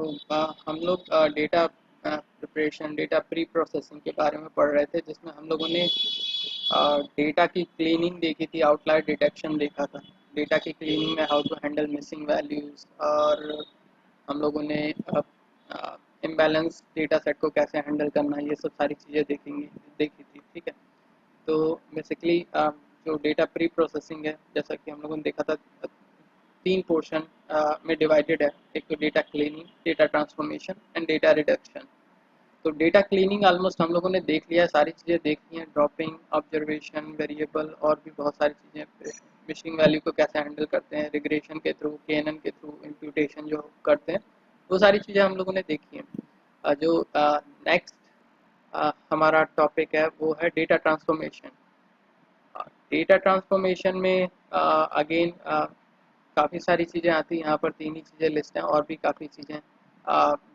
तो हम लोग data preparation, data pre processing के बारे में पढ़ रहे थे, जिसमें हम लोगों ने डेटा की क्लीनिंग देखी थी, आउटलायर डिटेक्शन देखा था। डेटा की क्लीनिंग में how to handle missing values, और हम लोगों ने इम्बैलेंस डेटा सेट को कैसे हैंडल करना है, ये सब सारी चीज़ें देखी थी। ठीक है। तो बेसिकली जो डेटा प्री प्रोसेसिंग है, जैसा कि हम लोगों ने देखा था, तीन पोर्शन में डिवाइडेड है। एक तो data cleaning, data transformation and data reduction. तो डेटा क्लीनिंग ऑलमोस्ट हम लोगों ने देख लिया है, सारी चीज़ें देख ली हैं, ड्रॉपिंग, ऑब्जर्वेशन, वेरिएबल और भी बहुत सारी चीज़ें। मिसिंग वैल्यू को कैसे हैंडल करते हैं, रिग्रेशन के थ्रू, केएनएन के थ्रू, इम्प्यूटेशन जो करते हैं, वो सारी चीज़ें हम लोगों ने देखी हैं। जो नेक्स्ट हमारा टॉपिक है वो है डेटा ट्रांसफॉर्मेशन। डेटा ट्रांसफॉर्मेशन में अगेन काफ़ी सारी चीज़ें आती हैं, यहाँ पर तीन ही चीज़ें लिस्ट हैं, और भी काफ़ी चीज़ें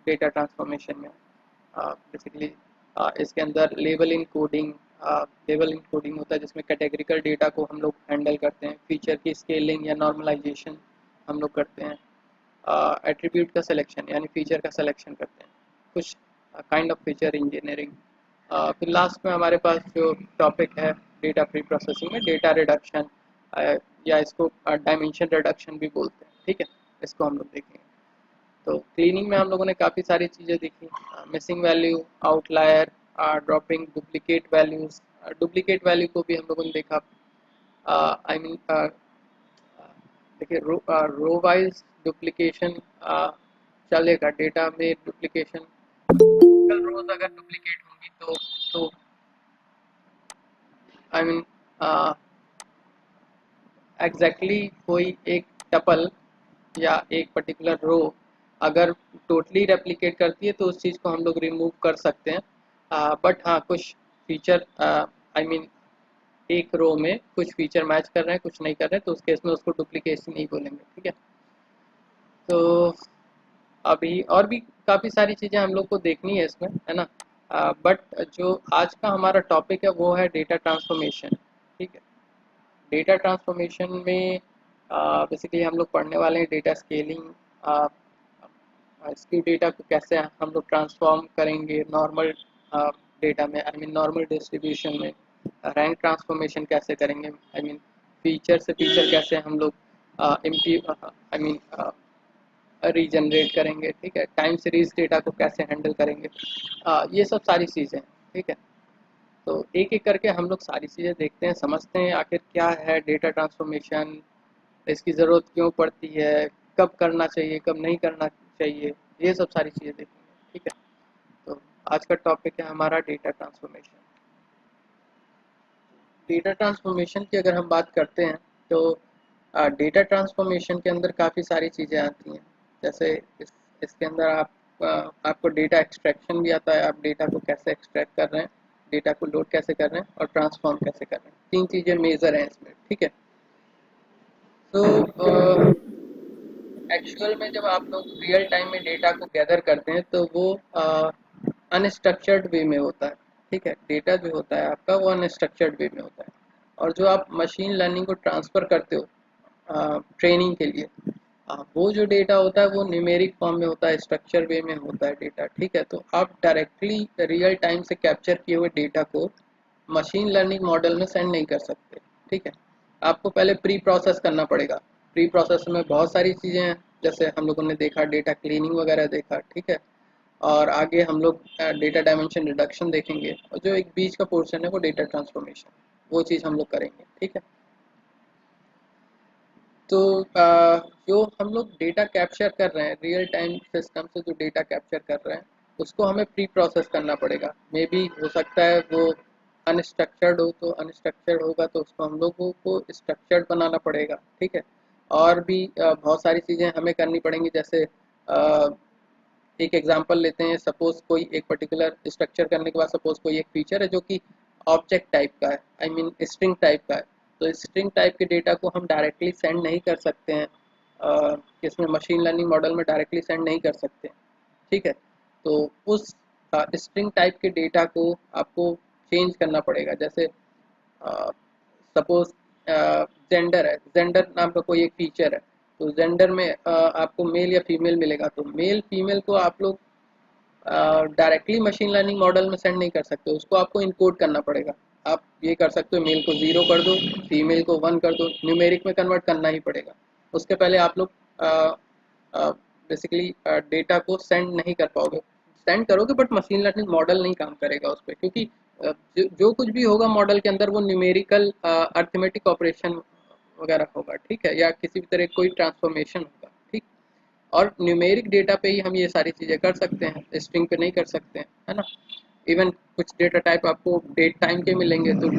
डेटा ट्रांसफॉर्मेशन में। बेसिकली इसके अंदर लेबल इन कोडिंग होता है, जिसमें कैटेगरिकल डेटा को हम लोग हैंडल करते हैं। फीचर की स्केलिंग या नॉर्मलाइजेशन हम लोग करते हैं। एट्रीब्यूट का सिलेक्शन यानी फीचर का सिलेक्शन करते हैं, कुछ काइंड ऑफ फीचर इंजीनियरिंग। फिर लास्ट में हमारे पास जो टॉपिक है डेटा प्री प्रोसेसिंग में, डेटा रिडक्शन, या इसको डायमेंशन रिडक्शन भी बोलते हैं। ठीक है, इसको हम लोग देखेंगे। तो क्लीनिंग में हम लोगों ने काफ़ी सारी चीज़ें देखी, missing value, outlier, dropping duplicate values. Duplicate value को भी हम लोगों ने देखा। आई मीन देखिए, रो वाइज डुप्लीकेशन चलेगा, डेटा में डुप्लीकेशन, सिंगल रोज अगर डुप्लीकेट होंगी तो आई मीन एग्जैक्टली कोई एक टपल या एक पर्टिकुलर रो अगर टोटली रेप्लिकेट करती है तो उस चीज़ को हम लोग रिमूव कर सकते हैं। बट हाँ, कुछ फीचर आई मीन एक रो में कुछ फीचर मैच कर रहे हैं, कुछ नहीं कर रहे हैं, तो उस केस में उसको डुप्लीकेशन नहीं बोलेंगे। ठीक है। तो अभी और भी काफ़ी सारी चीज़ें हम लोग को देखनी है इसमें, है ना। बट जो आज का हमारा टॉपिक है वो है डेटा ट्रांसफॉर्मेशन। ठीक है। डेटा ट्रांसफॉर्मेशन में बेसिकली हम लोग पढ़ने वाले हैं डेटा स्केलिंग, इसकी डेटा को कैसे हम लोग ट्रांसफॉर्म करेंगे नॉर्मल डेटा में, आई मीन नॉर्मल डिस्ट्रीब्यूशन में। रैंक ट्रांसफॉर्मेशन कैसे करेंगे, आई मीन फीचर से फीचर कैसे हम लोग आई मीन रीजनरेट करेंगे। ठीक है, टाइम सीरीज डेटा को कैसे हैंडल करेंगे, ये सब सारी चीज़ें। ठीक है। तो एक एक करके हम लोग सारी चीज़ें देखते हैं, समझते हैं आखिर क्या है डेटा ट्रांसफॉर्मेशन, इसकी ज़रूरत क्यों पड़ती है, कब करना चाहिए, कब नहीं करना चाहिए, ये सब सारी चीज़ें देखेंगे। ठीक है। तो आज का टॉपिक है हमारा डेटा ट्रांसफॉर्मेशन। डेटा ट्रांसफॉर्मेशन की अगर हम बात करते हैं तो डेटा ट्रांसफॉर्मेशन के अंदर काफ़ी सारी चीज़ें आती हैं। जैसे इसके अंदर आपको डेटा एक्सट्रैक्शन भी आता है, आप डेटा को कैसे एक्सट्रैक्ट कर रहे हैं, डेटा को लोड कैसे कर रहे हैं और ट्रांसफॉर्म कैसे कर रहे हैं, तीन चीज़ें मेजर हैं इसमें। ठीक है। तो एक्चुअल में जब आप लोग रियल टाइम में डेटा को गैदर करते हैं तो वो अनस्ट्रक्चर्ड वे में होता है। ठीक है, डेटा जो होता है आपका वो अनस्ट्रक्चर्ड वे में होता है। और जो आप मशीन लर्निंग को ट्रांसफ़र करते हो ट्रेनिंग के लिए, वो जो डेटा होता है वो न्यूमेरिक फॉर्म में होता है, स्ट्रक्चर वे में होता है डेटा। ठीक है, तो आप डायरेक्टली रियल टाइम से कैप्चर किए हुए डेटा को मशीन लर्निंग मॉडल में सेंड नहीं कर सकते। ठीक है, आपको पहले प्री प्रोसेस करना पड़ेगा। प्री प्रोसेस में बहुत सारी चीज़ें हैं, जैसे हम लोगों ने देखा डेटा क्लीनिंग वगैरह देखा। ठीक है। और आगे हम लोग डेटा डायमेंशन रिडक्शन देखेंगे, और जो एक बीच का पोर्शन है वो डेटा ट्रांसफॉर्मेशन, वो चीज़ हम लोग करेंगे। ठीक है। तो जो हम लोग डेटा कैप्चर कर रहे हैं रियल टाइम सिस्टम से, जो डेटा कैप्चर कर रहे हैं उसको हमें प्री प्रोसेस करना पड़ेगा। मे बी हो सकता है वो अनस्ट्रक्चर्ड हो, तो अनस्ट्रक्चर्ड होगा तो उसको हम लोगों को स्ट्रक्चर्ड बनाना पड़ेगा। ठीक है। और भी बहुत सारी चीज़ें हमें करनी पड़ेंगी, जैसे एक एग्जांपल लेते हैं। सपोज़ कोई एक पर्टिकुलर स्ट्रक्चर करने के बाद सपोज़ कोई एक फीचर है जो कि ऑब्जेक्ट टाइप का है, आई मीन स्ट्रिंग टाइप का है। तो स्ट्रिंग टाइप के डेटा को हम डायरेक्टली सेंड नहीं कर सकते हैं, इसमें मशीन लर्निंग मॉडल में डायरेक्टली सेंड नहीं कर सकते। ठीक है। तो उस स्ट्रिंग टाइप के डेटा को आपको चेंज करना पड़ेगा। जैसे सपोज जेंडर है, जेंडर नाम का कोई एक फीचर है। तो जेंडर में आपको मेल या फीमेल मिलेगा, तो मेल फीमेल को आप लोग डायरेक्टली मशीन लर्निंग मॉडल में सेंड नहीं कर सकते, उसको आपको इनकोड करना पड़ेगा। आप ये कर सकते हो, मेल को 0 कर दो, फीमेल को 1 कर दो, न्यूमेरिक में कन्वर्ट करना ही पड़ेगा। उसके पहले आप लोग बेसिकली डेटा को सेंड नहीं कर पाओगे। सेंड करोगे बट मशीन लर्निंग मॉडल नहीं काम करेगा उस पर, क्योंकि जो कुछ भी होगा मॉडल के अंदर वो न्यूमेरिकल अर्थमेटिक ऑपरेशन वगैरह होगा, ठीक है, या किसी भी तरह कोई ट्रांसफॉर्मेशन होगा, ठीक। और न्यूमेरिक डेटा पे ही हम ये सारी चीज़ें कर सकते हैं, स्ट्रिंग पे नहीं कर सकते हैं, है ना। इवन कुछ डेटा टाइप आपको डेट टाइम के मिलेंगे, तो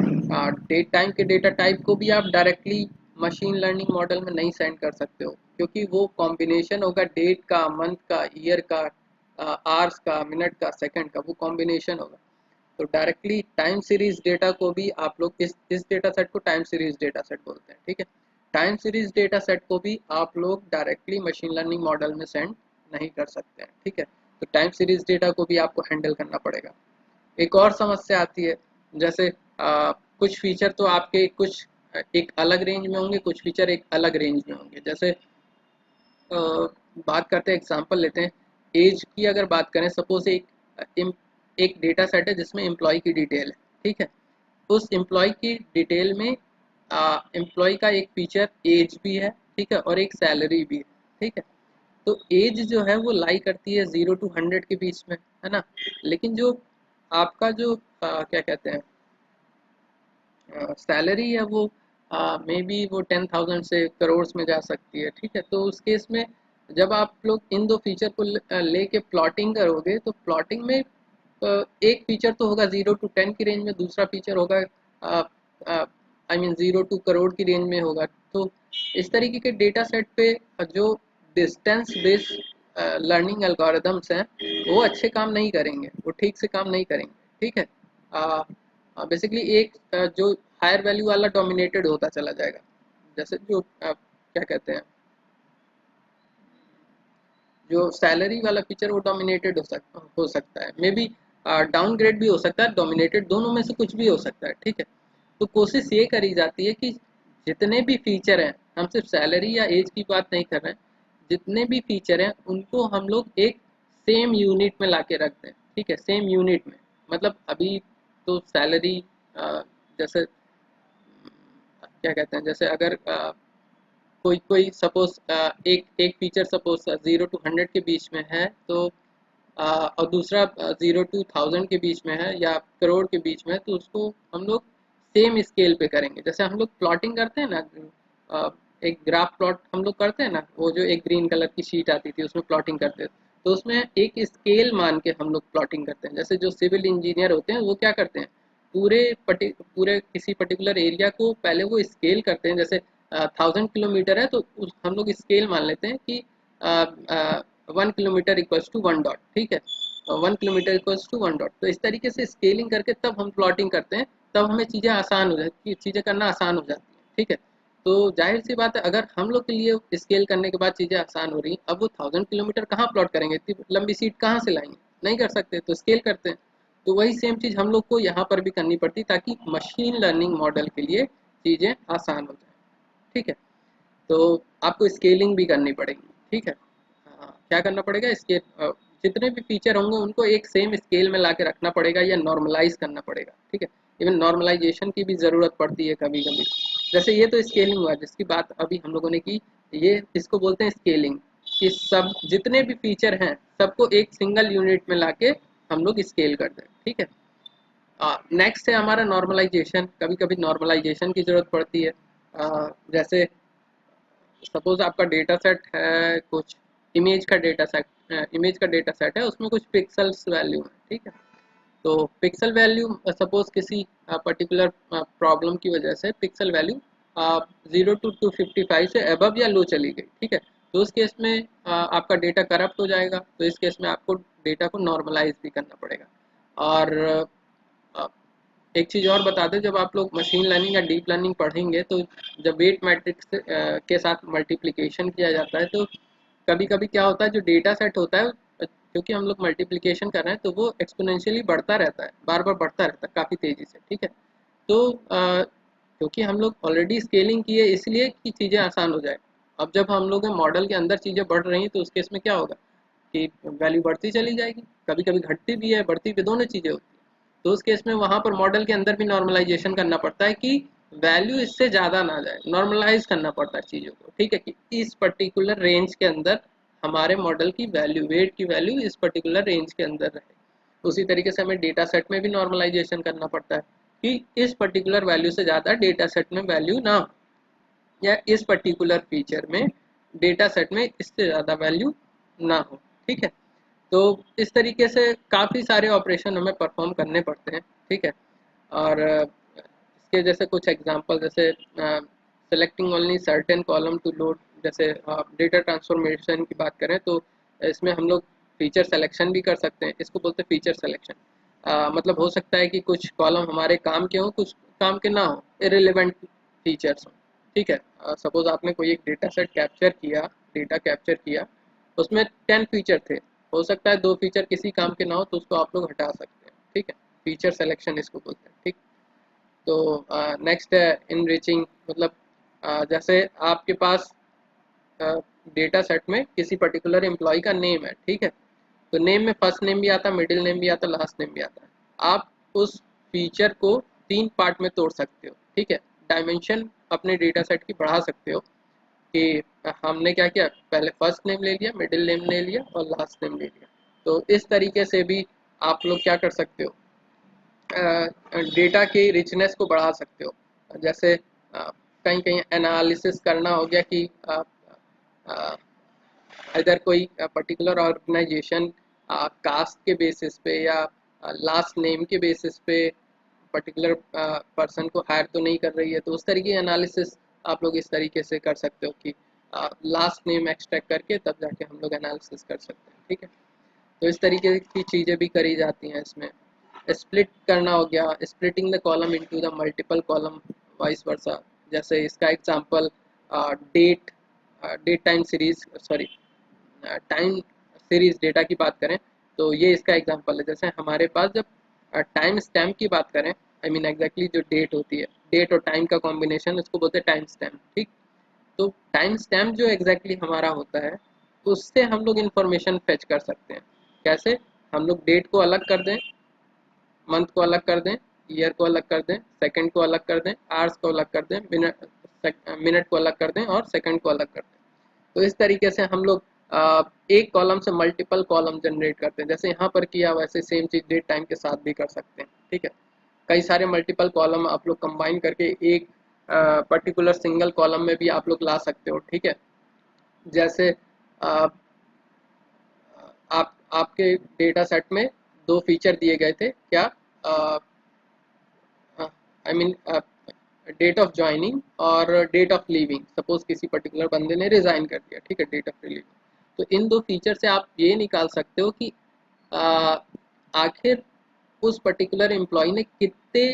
डेट टाइम के डेटा टाइप को भी आप डायरेक्टली मशीन लर्निंग मॉडल में नहीं सेंड कर सकते हो, क्योंकि वो कॉम्बिनेशन होगा डेट का, मंथ का, ईयर का, आवर्स का, मिनट का, सेकंड का, वो कॉम्बिनेशन होगा। तो डायरेक्टली टाइम सीरीज डेटा को भी आप लोग इस डेटा सेट को टाइम सीरीज डेटा सेट बोलते हैं, ठीक है। टाइम सीरीज डेटा सेट को भी आप लोग डायरेक्टली मशीन लर्निंग मॉडल में सेंड नहीं कर सकते हैं, ठीक है। तो टाइम सीरीज डेटा को भी आपको हैंडल करना पड़ेगा। एक और समस्या आती है, जैसे कुछ फीचर तो आपके कुछ एक अलग रेंज में होंगे, कुछ फीचर एक अलग रेंज में होंगे। जैसे अ, बात करते हैं, एग्जांपल लेते हैं, एज की अगर बात करें, सपोज एक डेटा सेट है जिसमें एम्प्लॉय की डिटेल है, ठीक है। उस एम्प्लॉय की डिटेल में एम्प्लॉय का एक फीचर एज भी है, ठीक है, और एक सैलरी भी है, ठीक है। तो एज जो है वो लाई करती है 0 to 100 के बीच में, है ना। लेकिन जो आपका जो क्या कहते हैं सैलरी है, वो मे बी वो 10,000 से करोड़ में जा सकती है, ठीक है। तो उस केस में जब आप लोग इन दो फीचर को लेके प्लॉटिंग करोगे, तो प्लॉटिंग में एक फीचर तो होगा 0 to 10 की रेंज में, दूसरा फीचर होगा आई मीन 0 to करोड़ की रेंज में होगा। तो इस तरीके के डेटा सेट पे जो डिस्टेंस बेस्ड लर्निंग एल्गोरिदम्स हैं वो अच्छे काम नहीं करेंगे, वो ठीक से काम नहीं करेंगे, ठीक है। बेसिकली एक जो हायर वैल्यू वाला डोमिनेटेड होता चला जाएगा, जैसे जो क्या कहते हैं, जो सैलरी वाला फीचर वो डोमिनेटेड हो सकता है, मे बी डाउनग्रेड भी हो सकता है, डोमिनेटेड, दोनों में से कुछ भी हो सकता है, ठीक है। तो कोशिश ये करी जाती है कि जितने भी फीचर हैं, हम सिर्फ सैलरी या एज की बात नहीं कर रहे हैं, जितने भी फीचर हैं उनको हम लोग एक सेम यूनिट में ला के रखते हैं, ठीक है, सेम यूनिट में। मतलब अभी तो सैलरी जैसे क्या कहते हैं, जैसे अगर कोई कोई सपोज एक एक फीचर सपोज 0 to 100 के बीच में है, तो और दूसरा 0 to 1000 के बीच में है या करोड़ के बीच में है, तो उसको हम लोग सेम स्केल पे करेंगे। जैसे हम लोग प्लॉटिंग करते हैं ना, अ, एक ग्राफ प्लॉट हम लोग करते हैं ना, वो जो एक ग्रीन कलर की शीट आती थी उसमें प्लॉटिंग करते थे, तो उसमें एक स्केल मान के हम लोग प्लॉटिंग करते हैं। जैसे जो सिविल इंजीनियर होते हैं वो क्या करते हैं, पूरे किसी पर्टिकुलर एरिया को पहले वो स्केल करते हैं। जैसे 1000 किलोमीटर है, तो हम लोग स्केल मान लेते हैं कि 1 किलोमीटर इक्वल्स टू 1 डॉट, ठीक है, 1 किलोमीटर इक्वल्स टू 1 डॉट। तो इस तरीके से स्केलिंग करके तब हम प्लॉटिंग करते हैं, तब हमें चीज़ें आसान हो जाती, चीज़ें करना आसान हो जाती है, ठीक है। तो जाहिर सी बात है, अगर हम लोग के लिए स्केल करने के बाद चीज़ें आसान हो रही, अब वो 1000 किलोमीटर कहाँ प्लॉट करेंगे, इतनी लंबी सीट कहाँ से लाएंगे, नहीं कर सकते, तो स्केल करते हैं। तो वही सेम चीज़ हम लोग को यहाँ पर भी करनी पड़ती, ताकि मशीन लर्निंग मॉडल के लिए चीज़ें आसान हो जाए, ठीक है। तो आपको स्केलिंग भी करनी पड़ेगी, ठीक है। क्या करना पड़ेगा, इसके जितने भी फीचर होंगे उनको एक सेम स्केल में ला के रखना पड़ेगा या नॉर्मलाइज करना पड़ेगा, ठीक है। इवन नॉर्मलाइजेशन की भी ज़रूरत पड़ती है कभी कभी। जैसे ये तो स्केलिंग हुआ जिसकी बात अभी हम लोगों ने की, ये इसको बोलते हैं स्केलिंग, कि सब जितने भी फीचर हैं सबको एक सिंगल यूनिट में ला के हम लोग स्केल कर दें, ठीक है। नेक्स्ट है हमारा नॉर्मलाइजेशन। कभी कभी नॉर्मलाइजेशन की ज़रूरत पड़ती है। जैसे सपोज आपका डेटा सेट है, कुछ इमेज का डेटा सेट है, उसमें कुछ पिक्सल्स वैल्यू है, ठीक है। तो पिक्सल वैल्यू सपोज किसी पर्टिकुलर प्रॉब्लम की वजह से पिक्सल वैल्यू 0 to 255 से अबव या लो चली गई, ठीक है। तो उस केस में आपका डेटा करप्ट हो जाएगा, तो इस केस में आपको डेटा को नॉर्मलाइज भी करना पड़ेगा। और अ, एक चीज़ और बता दें, जब आप लोग मशीन लर्निंग या डीप लर्निंग पढ़ेंगे, तो जब वेट मैट्रिक्स के साथ मल्टीप्लिकेशन किया जाता है, तो कभी कभी क्या होता है, जो डेटा सेट होता है, क्योंकि हम लोग मल्टीप्लिकेशन कर रहे हैं, तो वो एक्सपोनेंशियली बढ़ता रहता है, बार बार बढ़ता रहता है काफ़ी तेज़ी से, ठीक है। तो क्योंकि हम लोग ऑलरेडी स्केलिंग किए इसलिए कि चीज़ें आसान हो जाए, अब जब हम लोग मॉडल के अंदर चीज़ें बढ़ रही हैं तो उस केस में क्या होगा कि वैल्यू बढ़ती चली जाएगी, कभी कभी घटती भी है बढ़ती भी, दोनों चीज़ें होती हैं। तो उस केस में वहाँ पर मॉडल के अंदर भी नॉर्मलाइजेशन करना पड़ता है कि वैल्यू इससे ज़्यादा ना जाए, नॉर्मलाइज करना पड़ता है चीज़ों को, ठीक है, कि इस पर्टिकुलर रेंज के अंदर हमारे मॉडल की वैल्यू, वेट की वैल्यू इस पर्टिकुलर रेंज के अंदर रहे। उसी तरीके से हमें डेटा सेट में भी नॉर्मलाइजेशन करना पड़ता है कि इस पर्टिकुलर वैल्यू से ज़्यादा डेटा सेट में वैल्यू ना हो, या इस पर्टिकुलर फीचर में डेटा सेट में इससे ज़्यादा वैल्यू ना हो, ठीक है। तो इस तरीके से काफ़ी सारे ऑपरेशन हमें परफॉर्म करने पड़ते हैं, ठीक है। और इसके जैसे कुछ एग्जांपल, जैसे selecting only certain column to load, जैसे डेटा ट्रांसफॉर्मेशन की बात करें तो इसमें हम लोग फीचर सिलेक्शन भी कर सकते हैं, इसको बोलते हैं फीचर सिलेक्शन। मतलब हो सकता है कि कुछ कॉलम हमारे काम के हों, कुछ काम के ना हो, इरेलीवेंट फीचर्स हों, ठीक है। सपोज आपने कोई एक डेटा सेट कैप्चर किया, डेटा कैप्चर किया, उसमें 10 फीचर थे, हो सकता है 2 फीचर किसी काम के ना हो तो उसको आप लोग हटा सकते हैं, ठीक है। फीचर सिलेक्शन इसको बोलते हैं, ठीक। तो नेक्स्ट है इनरिचिंग, मतलब जैसे आपके पास डेटा सेट में किसी पर्टिकुलर एम्प्लॉय का नेम है, ठीक है। तो नेम में फर्स्ट नेम भी आता है, मिडिल नेम भी आता है, लास्ट नेम भी आता है। आप उस फीचर को 3 पार्ट में तोड़ सकते हो, ठीक है। डायमेंशन अपने डेटा सेट की बढ़ा सकते हो कि हमने क्या किया, पहले फर्स्ट नेम ले लिया, मिडिल नेम ले लिया और लास्ट नेम ले लिया। तो इस तरीके से भी आप लोग क्या कर सकते हो, डेटा की रिचनेस को बढ़ा सकते हो। जैसे कहीं कहीं एनालिसिस करना हो गया कि अगर कोई पर्टिकुलर ऑर्गेनाइजेशन कास्ट के बेसिस पे या लास्ट नेम के बेसिस पे पर्टिकुलर पर्सन को हायर तो नहीं कर रही है, तो उस तरीके की एनालिसिस आप लोग इस तरीके से कर सकते हो कि लास्ट नेम एक्सट्रैक्ट करके तब जाके हम लोग एनालिसिस कर सकते हैं, ठीक है। तो इस तरीके की चीज़ें भी करी जाती हैं इसमें। स्प्लिट करना हो गया, splitting the column into the multiple column, vice versa. जैसे इसका example date, date time series, sorry time series data की बात करें तो ये इसका एग्जांपल है। जैसे हमारे पास जब टाइम स्टैम्प की बात करें, आई मीन एग्जैक्टली जो डेट होती है, डेट और टाइम का कॉम्बिनेशन, उसको बोलते हैं टाइम स्टैम्प, ठीक। तो टाइम स्टैम्प जो एग्जैक्टली हमारा होता है, उससे हम लोग इंफॉर्मेशन फेच कर सकते हैं। कैसे, हम लोग डेट को अलग कर दें, मंथ को अलग कर दें, ईयर को अलग कर दें, सेकंड को अलग कर दें, आवर्स को अलग कर दें, मिनट को अलग कर दें और सेकंड को अलग कर दें। तो इस तरीके से हम लोग एक कॉलम से मल्टीपल कॉलम जनरेट करते हैं। जैसे यहाँ पर किया वैसे सेम चीज़ डेट टाइम के साथ भी कर सकते हैं, ठीक है। कई सारे मल्टीपल कॉलम आप लोग कंबाइन करके एक पर्टिकुलर सिंगल कॉलम में भी आप लोग ला सकते हो, ठीक है। जैसे अ, आप आपके डेटा सेट में 2 फीचर दिए गए थे, क्या, I mean date of joining और डेट ऑफ लीविंग। सपोज किसी पर्टिकुलर बंदे ने रिजाइन कर दिया, ठीक है, डेट ऑफ लीविंग। तो इन 2 फीचर से आप ये निकाल सकते हो कि आ, आखिर उस पर्टिकुलर एम्प्लॉय ने कितने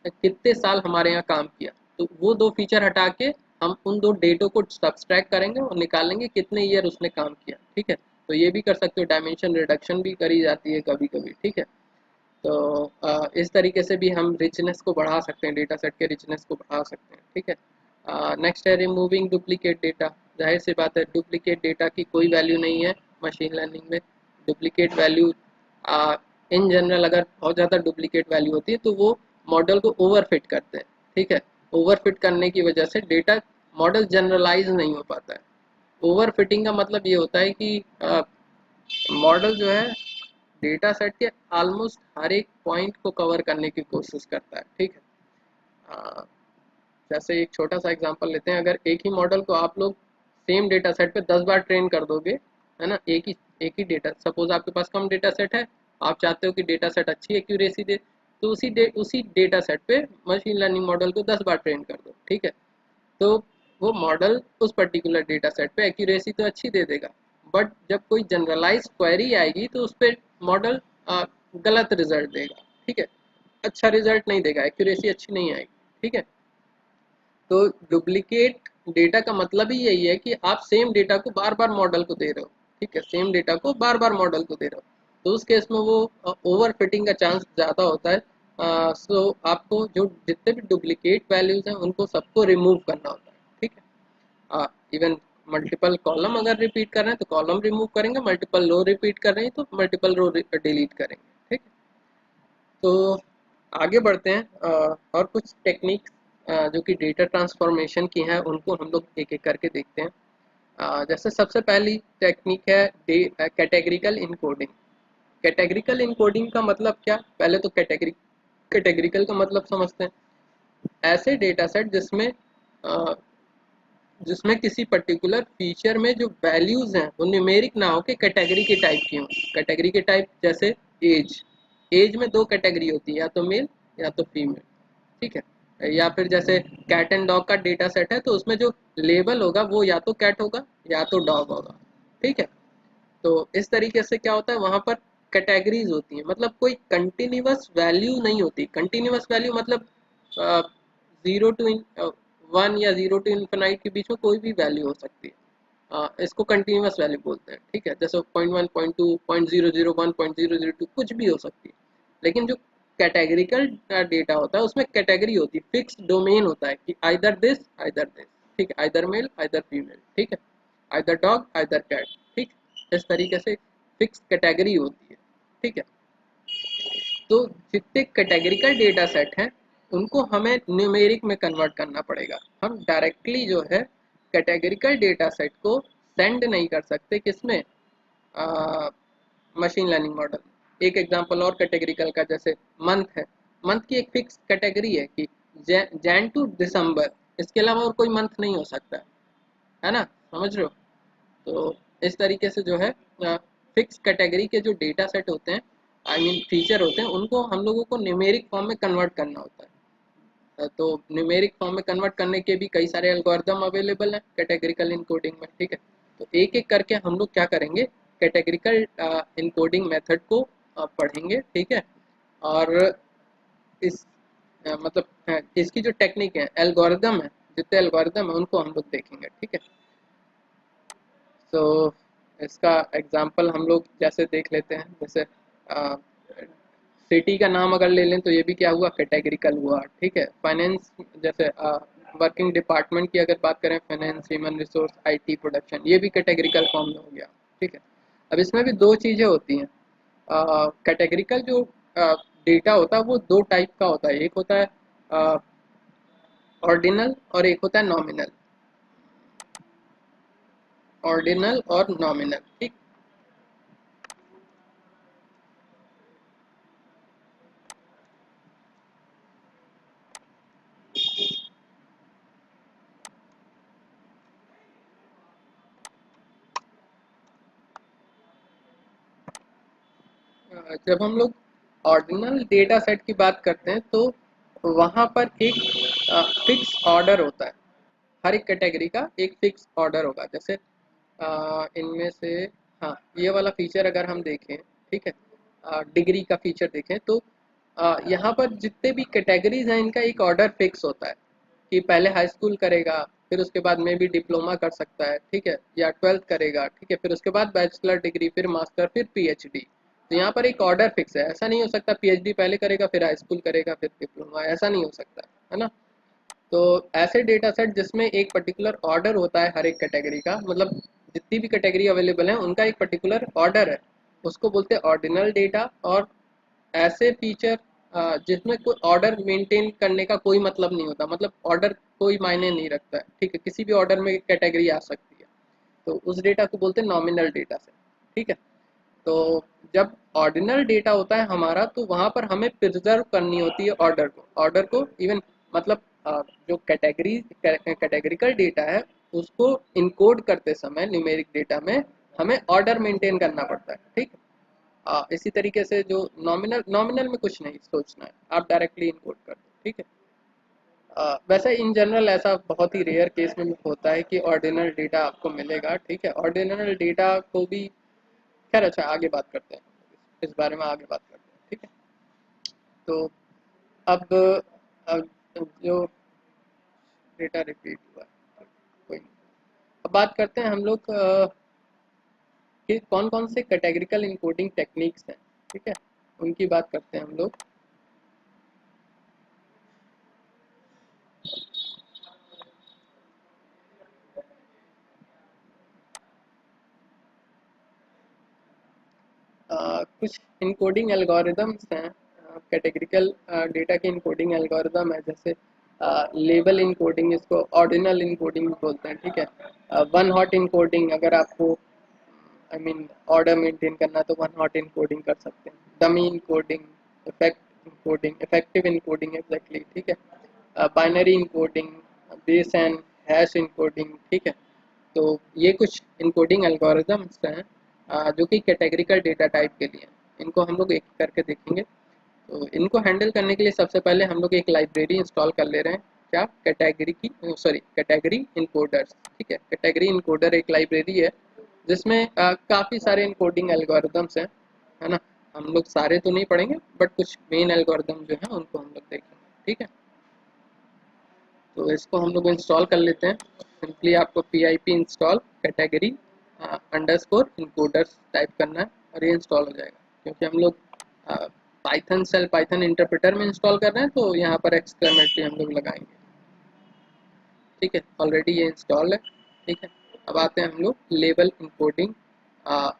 कितने साल हमारे यहाँ काम किया। तो वो 2 फीचर हटा के हम उन 2 डेटों को सब्सट्रैक्ट करेंगे और निकालेंगे कितने ईयर उसने काम किया, ठीक है। तो ये भी कर सकते हो, डायमेंशन रिडक्शन भी करी जाती है कभी कभी, ठीक है। तो इस तरीके से भी हम रिचनेस को बढ़ा सकते हैं, डेटा सेट के रिचनेस को बढ़ा सकते हैं, ठीक है। नेक्स्ट है रिमूविंग डुप्लीकेट डेटा। जाहिर सी बात है, डुप्लीकेट डेटा की कोई वैल्यू नहीं है मशीन लर्निंग में। डुप्लीकेट वैल्यू इन जनरल अगर बहुत ज़्यादा डुप्लीकेट वैल्यू होती है तो वो मॉडल को ओवरफिट करते हैं, ठीक है। ओवरफिट करने की वजह से डेटा मॉडल जनरलाइज नहीं हो पाता है। ओवरफिटिंग का मतलब ये होता है कि मॉडल जो है डेटा सेट के ऑलमोस्ट हर एक पॉइंट को कवर करने की कोशिश करता है, ठीक है। अ, जैसे एक छोटा सा एग्जांपल लेते हैं, अगर एक ही मॉडल को आप लोग सेम डेटा सेट पे 10 बार ट्रेन कर दोगे, है ना, एक ही डेटा, सपोज आपके पास कम डेटा सेट है, आप चाहते हो कि डेटा सेट अच्छी एक्यूरेसी दे, तो उसी डेटा सेट पे मशीन लर्निंग मॉडल को 10 बार ट्रेन कर दो, ठीक है। तो वो मॉडल उस पर्टिकुलर डेटा सेट पे एक्यूरेसी तो अच्छी दे देगा, बट जब कोई जनरलाइज क्वेरी आएगी तो उस पर मॉडल गलत रिजल्ट देगा, ठीक है। अच्छा रिजल्ट नहीं देगा, एक्यूरेसी अच्छी नहीं आएगी, ठीक है। तो डुप्लीकेट डेटा का मतलब ही यही है कि आप सेम डेटा को बार बार मॉडल को दे रहे हो, ठीक है, सेम डेटा को बार बार मॉडल को दे रहे हो। तो उस केस में वो ओवर फिटिंग का चांस ज़्यादा होता है। सो आपको जो जितने भी डुप्लीकेट वैल्यूज हैं उनको सबको रिमूव करना होता है, ठीक है। इवन मल्टीपल कॉलम अगर रिपीट कर रहे हैं तो कॉलम रिमूव करेंगे, मल्टीपल रो रिपीट कर रहे हैं तो मल्टीपल रो डिलीट करेंगे। ठीक है, तो आगे बढ़ते हैं और कुछ टेक्निक जो कि डेटा ट्रांसफॉर्मेशन की हैं उनको हम लोग एक एक करके देखते हैं। जैसे सबसे पहली टेक्निक है कैटेगरिकल इनकोडिंग। कैटेगरिकल इनकोडिंग का मतलब क्या, पहले तो कैटेगरिकल का मतलब समझते हैं। ऐसे डेटा सेट जिसमें किसी पर्टिकुलर फीचर में जो वैल्यूज हैं वो न्यूमेरिक ना हो के कैटेगरी के टाइप की हों। कैटेगरी के टाइप जैसे एज, एज में दो कैटेगरी होती है, या तो मेल या तो फीमेल। ठीक है, या फिर जैसे कैट एंड डॉग का डेटा सेट है तो उसमें जो लेबल होगा वो या तो कैट होगा या तो डॉग होगा। ठीक है, तो इस तरीके से क्या होता है वहां पर कैटेगरीज होती हैं, मतलब कोई कंटिन्यूअस वैल्यू नहीं होती। कंटिन्यूअस वैल्यू मतलब 0 to 1 या 0 to इन्फिनाइट के बीच में कोई भी वैल्यू हो सकती है। इसको कंटिन्यूअस वैल्यू बोलते हैं। ठीक है, जैसे 0.1 0.2 0.001 0.002 कुछ भी हो सकती है। लेकिन जो कैटेगरिकल डेटा होता है उसमें कैटेगरी होती है, फिक्स डोमेन होता है कि आइदर दिस आइदर दिस। ठीक है, आइदर मेल आइदर फीमेल। ठीक है, आइदर डॉग आइदर कैट। ठीक, इस तरीके से फिक्स कैटेगरी होती है। ठीक है, तो जितने कैटेगरिकल डेटा सेट हैं उनको हमें न्यूमेरिक में कन्वर्ट करना पड़ेगा। हम डायरेक्टली जो है कैटेगरिकल डेटा सेट को सेंड नहीं कर सकते किसमें, मशीन लर्निंग मॉडल। एक एग्जांपल और कैटेगरिकल का, जैसे मंथ है। मंथ की एक फिक्स कैटेगरी है कि जैन टू दिसंबर, इसके अलावा और कोई मंथ नहीं हो सकता है ना, समझ रहे हो। तो इस तरीके से जो है फिक्स कैटेगरी के जो डेटा सेट होते हैं, आई मीन फीचर होते हैं, उनको हम लोगों को न्यूमेरिक फॉर्म में कन्वर्ट करना होता है। तो न्यूमेरिक फॉर्म में कन्वर्ट करने के भी कई सारे एल्गोरिदम अवेलेबल हैं कैटेगरिकल इनकोडिंग में। ठीक है, तो एक एक करके हम लोग क्या करेंगे, कैटेगरिकल इनकोडिंग मेथड को पढ़ेंगे। ठीक है, और इस मतलब इसकी जो टेक्निक है, एल्गोरिदम है, जितने एल्गोरिदम है उनको हम लोग देखेंगे। ठीक है, तो इसका एग्जांपल हम लोग जैसे देख लेते हैं, जैसे सिटी का नाम अगर ले लें तो ये भी क्या हुआ, कैटेगरिकल हुआ। ठीक है, फाइनेंस, जैसे वर्किंग डिपार्टमेंट की अगर बात करें, finance, human resource, IT, production, ये भी कैटेगरिकल फॉर्म में हो गया। ठीक है, अब इसमें भी दो चीज़ें होती हैं। कैटेगरिकल जो डेटा होता है वो दो टाइप का होता है, एक होता है ऑर्डिनल और एक होता है नॉमिनल। ऑर्डिनल और नॉमिनल। ठीक, जब हम लोग ऑर्डिनल डेटा सेट की बात करते हैं तो वहाँ पर एक फिक्स ऑर्डर होता है। हर एक कैटेगरी का एक फिक्स ऑर्डर होगा। जैसे इनमें से, हाँ, ये वाला फीचर अगर हम देखें, ठीक है, डिग्री का फीचर देखें तो यहाँ पर जितने भी कैटेगरीज हैं इनका एक ऑर्डर फिक्स होता है कि पहले हाई स्कूल करेगा, फिर उसके बाद में भी डिप्लोमा कर सकता है। ठीक है, या ट्वेल्थ करेगा। ठीक है, फिर उसके बाद बैचलर डिग्री, फिर मास्टर, फिर पीएचडी। तो यहाँ पर एक ऑर्डर फिक्स है, ऐसा नहीं हो सकता पीएचडी पहले करेगा फिर हाई स्कूल करेगा फिर डिप्लोमा, ऐसा नहीं हो सकता है ना। तो ऐसे डेटा सेट जिसमें एक पर्टिकुलर ऑर्डर होता है हर एक कैटेगरी का, मतलब जितनी भी कैटेगरी अवेलेबल है उनका एक पर्टिकुलर ऑर्डर है, उसको बोलते हैं ऑर्डिनल डेटा। और ऐसे फीचर जिसमें कोई ऑर्डर मेंटेन करने का कोई मतलब नहीं होता, मतलब ऑर्डर कोई मायने नहीं रखता है। ठीक है, किसी भी ऑर्डर में कैटेगरी आ सकती है, तो उस डेटा को बोलते हैं नॉमिनल डेटा सेट। ठीक है, तो जब ऑर्डिनल डेटा होता है हमारा तो वहाँ पर हमें प्रिजर्व करनी होती है ऑर्डर को इवन, मतलब जो कैटेगरिकल डेटा है उसको इनकोड करते समय न्यूमेरिक डेटा में हमें ऑर्डर मेंटेन करना पड़ता है। ठीक, इसी तरीके से जो नॉमिनल नॉमिनल में कुछ नहीं सोचना है, आप डायरेक्टली इनकोड कर दो। ठीक है, वैसे इन जनरल ऐसा बहुत ही रेयर केस में होता है कि ऑर्डिनल डेटा आपको मिलेगा। ठीक है, ऑर्डिनल डेटा को भी, खैर अच्छा आगे बात करते हैं, इस बारे में आगे बात करते हैं। ठीक है, तो अब जो डेटा रिपीट हुआ है, कोई नहीं। अब बात करते हैं हम लोग कि कौन कौन से कैटेगरिकल इनकोडिंग टेक्निक्स हैं। ठीक है, उनकी बात करते हैं हम लोग। कुछ इनकोडिंग एल्गोरिदम्स हैं, कैटेगरिकल डेटा के इनकोडिंग एल्गोरिदम है, जैसे लेबल इनकोडिंग, इसको ऑर्डिनल इनकोडिंग भी बोलते हैं, ठीक है। वन हॉट इनकोडिंग, अगर आपको आई मीन ऑर्डर मेंटेन करना है तो वन हॉट इनकोडिंग कर सकते हैं। Dummy encoding, effective encoding exactly, ठीक है। Binary encoding, base and hash encoding, ठीक है। तो ये कुछ इनकोडिंग एल्गोरिदम्स हैं जो कि कैटेगरिकल डेटा टाइप के लिए हैं। इनको हम लोग एक करके देखेंगे। तो इनको हैंडल करने के लिए सबसे पहले हम लोग एक लाइब्रेरी इंस्टॉल कर ले रहे हैं। क्या? कैटेगरी इनकोडर्स, ठीक है। कैटेगरी इनकोडर एक लाइब्रेरी है जिसमें काफ़ी सारे इनकोडिंग एल्गोरिदम्स हैं, है ना। हम लोग सारे तो नहीं पढ़ेंगे, बट कुछ मेन एल्गोरिदम जो है उनको हम लोग देखेंगे, ठीक है। तो इसको हम लोग इंस्टॉल कर लेते हैं। सिंपली आपको pip install category underscore encoders type करना है और ये इंस्टॉल हो जाएगा। क्योंकि हम लोग पाइथन सेल पाइथन इंटरप्रेटर में इंस्टॉल कर रहे हैं, तो यहाँ पर एक्सक्लेमेटरी हम लोग लगाएंगे, ठीक है। ऑलरेडी ये इंस्टॉल है, ठीक है। अब आते हैं हम लोग लेबल इनकोडिंग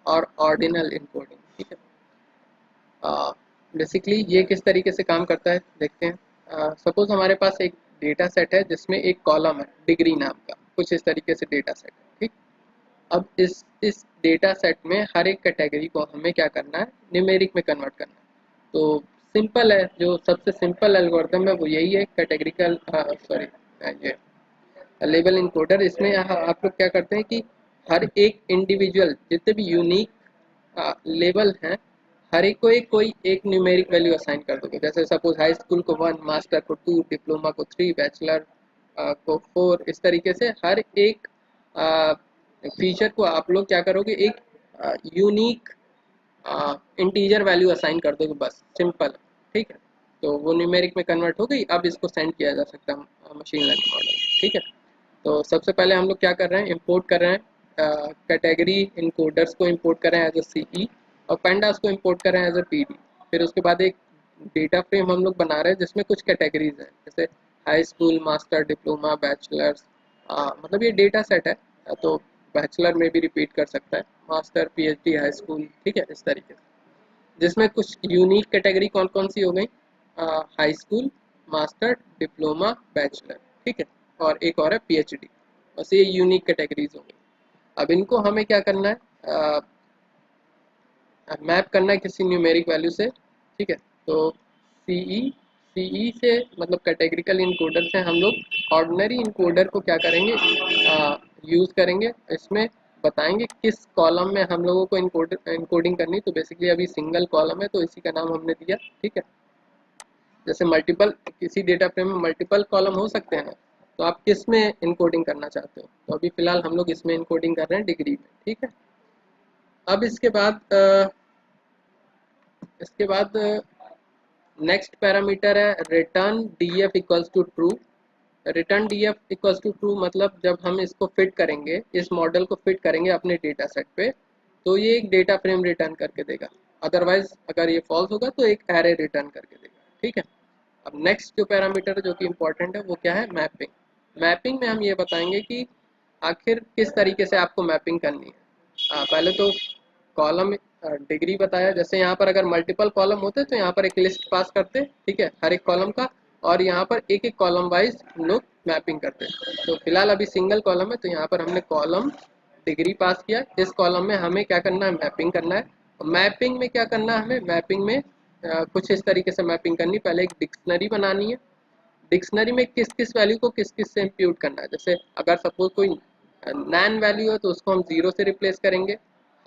और ऑर्डिनल इनकोडिंग, ठीक है। बेसिकली ये किस तरीके से काम करता है देखते हैं। सपोज हमारे पास एक डेटा सेट है जिसमें एक कॉलम है डिग्री नाम का, कुछ इस तरीके से डेटा सेट है, ठीक। अब इस डेटा सेट में हर एक कैटेगरी को हमें क्या करना है, न्यूमेरिक में कन्वर्ट करना है। तो सिंपल है, जो सबसे सिंपल एल्गोरिथम है वो यही है, कैटेगरिकल सॉरी ये लेबल इनकोडर। इसमें आप लोग क्या करते हैं कि हर एक इंडिविजुअल जितने भी यूनिक लेबल हैं, हर एक को एक कोई एक न्यूमेरिक वैल्यू असाइन कर दोगे। जैसे सपोज हाई स्कूल को 1, मास्टर को 2, डिप्लोमा को 3, बैचलर को 4, इस तरीके से हर एक फीचर को आप लोग क्या करोगे, एक यूनिक इंटीजर वैल्यू असाइन कर दोगे, बस सिंपल, ठीक है। तो वो न्यूमेरिक में कन्वर्ट हो गई। अब इसको सेंड किया जा सकता है मशीन लर्निंग मॉडल, ठीक है। तो सबसे पहले हम लोग क्या कर रहे हैं, इंपोर्ट कर रहे हैं कैटेगरी इनकोडर्स को इंपोर्ट कर रहे हैं एज अ सीई, और पेंडास को इंपोर्ट कर रहे हैं एज अ पीडी। फिर उसके बाद एक डेटा फ्रेम हम लोग बना रहे हैं जिसमें कुछ कैटेगरीज हैं, जैसे high school, master, diploma, bachelors, मतलब ये डेटा सेट है। तो बैचलर में भी रिपीट कर सकता है, मास्टर, पीएचडी, हाई स्कूल, ठीक है, इस तरीके से। जिसमें कुछ यूनिक कैटेगरी कौन कौन सी हो गई, high school, master, diploma, bachelor, ठीक है। और एक और है पीएचडी। बस ये यूनिक कैटेगरीज हो गई। अब इनको हमें क्या करना है, मैप करना है किसी न्यूमेरिक वैल्यू से, ठीक है। तो सीई से मतलब कैटेगरिकल इनकोडर से हम लोग ऑर्डिनरी इनकोडर को क्या करेंगे, यूज़ करेंगे। इसमें बताएंगे किस कॉलम में हम लोगों को इनकोडिंग करनी। तो बेसिकली अभी सिंगल कॉलम है तो इसी का नाम हमने दिया, ठीक है। जैसे मल्टीपल, किसी डेटा फ्रेम में मल्टीपल कॉलम हो सकते हैं, तो आप किस में इनकोडिंग करना चाहते हो। तो अभी फिलहाल हम लोग इसमें इनकोडिंग कर रहे हैं, डिग्री में, ठीक है। अब इसके बाद नेक्स्ट पैरामीटर है return DF equals to true. Return DF equals to true मतलब जब हम इसको फिट करेंगे, इस मॉडल को फिट करेंगे अपने डेटा सेट पे, तो ये एक डेटा फ्रेम रिटर्न करके देगा। अदरवाइज अगर ये फॉल्स होगा तो एक एरे रिटर्न करके देगा, ठीक है। अब नेक्स्ट जो पैरामीटर जो कि इम्पोर्टेंट है वो क्या है, मैपिंग। मैपिंग में हम ये बताएंगे कि आखिर किस तरीके से आपको मैपिंग करनी है। पहले तो कॉलम डिग्री बताया। जैसे यहाँ पर अगर मल्टीपल कॉलम होते तो यहाँ पर एक लिस्ट पास करते, ठीक है, हर एक कॉलम का, और यहाँ पर एक एक कॉलम वाइज हम लोग मैपिंग करते हैं। तो फिलहाल अभी सिंगल कॉलम है तो यहाँ पर हमने कॉलम डिग्री पास किया। इस कॉलम में हमें क्या करना है, मैपिंग करना है। मैपिंग में क्या करना है हमें, मैपिंग में कुछ इस तरीके से मैपिंग करनी। पहले एक डिक्शनरी बनानी है। डिक्शनरी में किस किस वैल्यू को किस किस से इम्प्यूट करना है। जैसे अगर सपोज कोई नैन वैल्यू है तो उसको हम 0 से रिप्लेस करेंगे,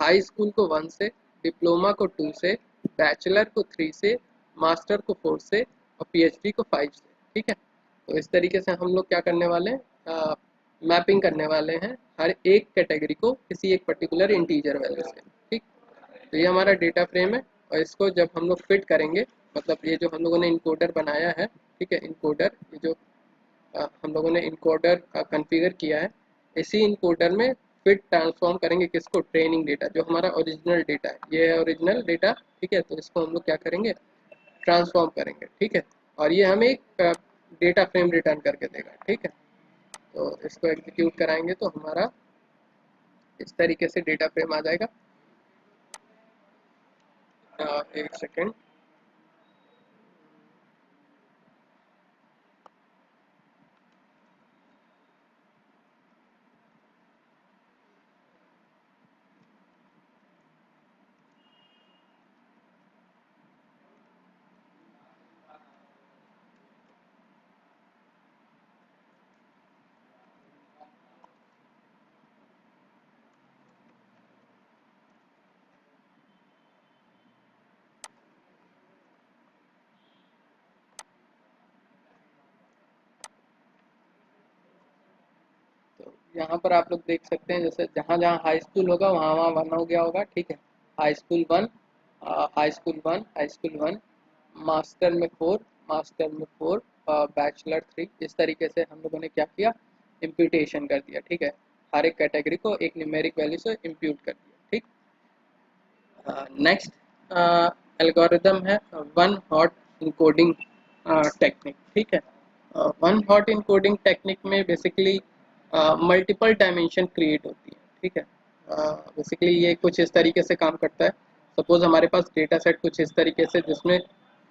हाई स्कूल को 1 से, डिप्लोमा को 2 से, बैचलर को 3 से, मास्टर को 4 से, और पीएचडी को 5 से, ठीक है। तो इस तरीके से हम लोग क्या करने वाले हैं, मैपिंग करने वाले हैं हर एक कैटेगरी को किसी एक पर्टिकुलर इंटीजर वैल्यू से, ठीक। तो ये हमारा डेटा फ्रेम है, और इसको जब हम लोग फिट करेंगे, मतलब ये जो हम लोगों ने इनकोडर बनाया है, ठीक है, इनकोडर, ये जो हम लोगों ने इनकोडर कॉन्फ़िगर किया है, इसी इनकोडर में फिर ट्रांसफॉर्म करेंगे किसको, ट्रेनिंग डेटा, जो हमारा ओरिजिनल डेटा है, ये है ओरिजिनल डेटा, ठीक है। तो इसको हम लोग क्या करेंगे, ट्रांसफॉर्म करेंगे, ठीक है। और ये हमें एक डेटा फ्रेम रिटर्न करके देगा, ठीक है। तो इसको एग्जीक्यूट कराएंगे तो हमारा इस तरीके से डेटा फ्रेम आ जाएगा। एक सेकेंड। तो यहाँ पर आप लोग देख सकते हैं, जैसे जहाँ जहाँ हाई स्कूल होगा वहाँ वहाँ वन हो गया होगा, ठीक है। High school one, high school one, high school one, master में फोर, मास्टर में फोर, बैचलर थ्री। इस तरीके से हम लोगों ने क्या किया, इम्प्यूटेशन कर दिया, ठीक है। हर एक कैटेगरी को एक न्यूमेरिक वैल्यू से इम्प्यूट कर दिया, ठीक। नेक्स्ट एल्गोरिदम है वन हॉट इनकोडिंग टेक्निक, ठीक है। वन हॉट इनकोडिंग टेक्निक में बेसिकली मल्टीपल डायमेंशन क्रिएट होती है, ठीक है। बेसिकली ये कुछ इस तरीके से काम करता है। सपोज हमारे पास डेटा सेट कुछ इस तरीके से जिसमें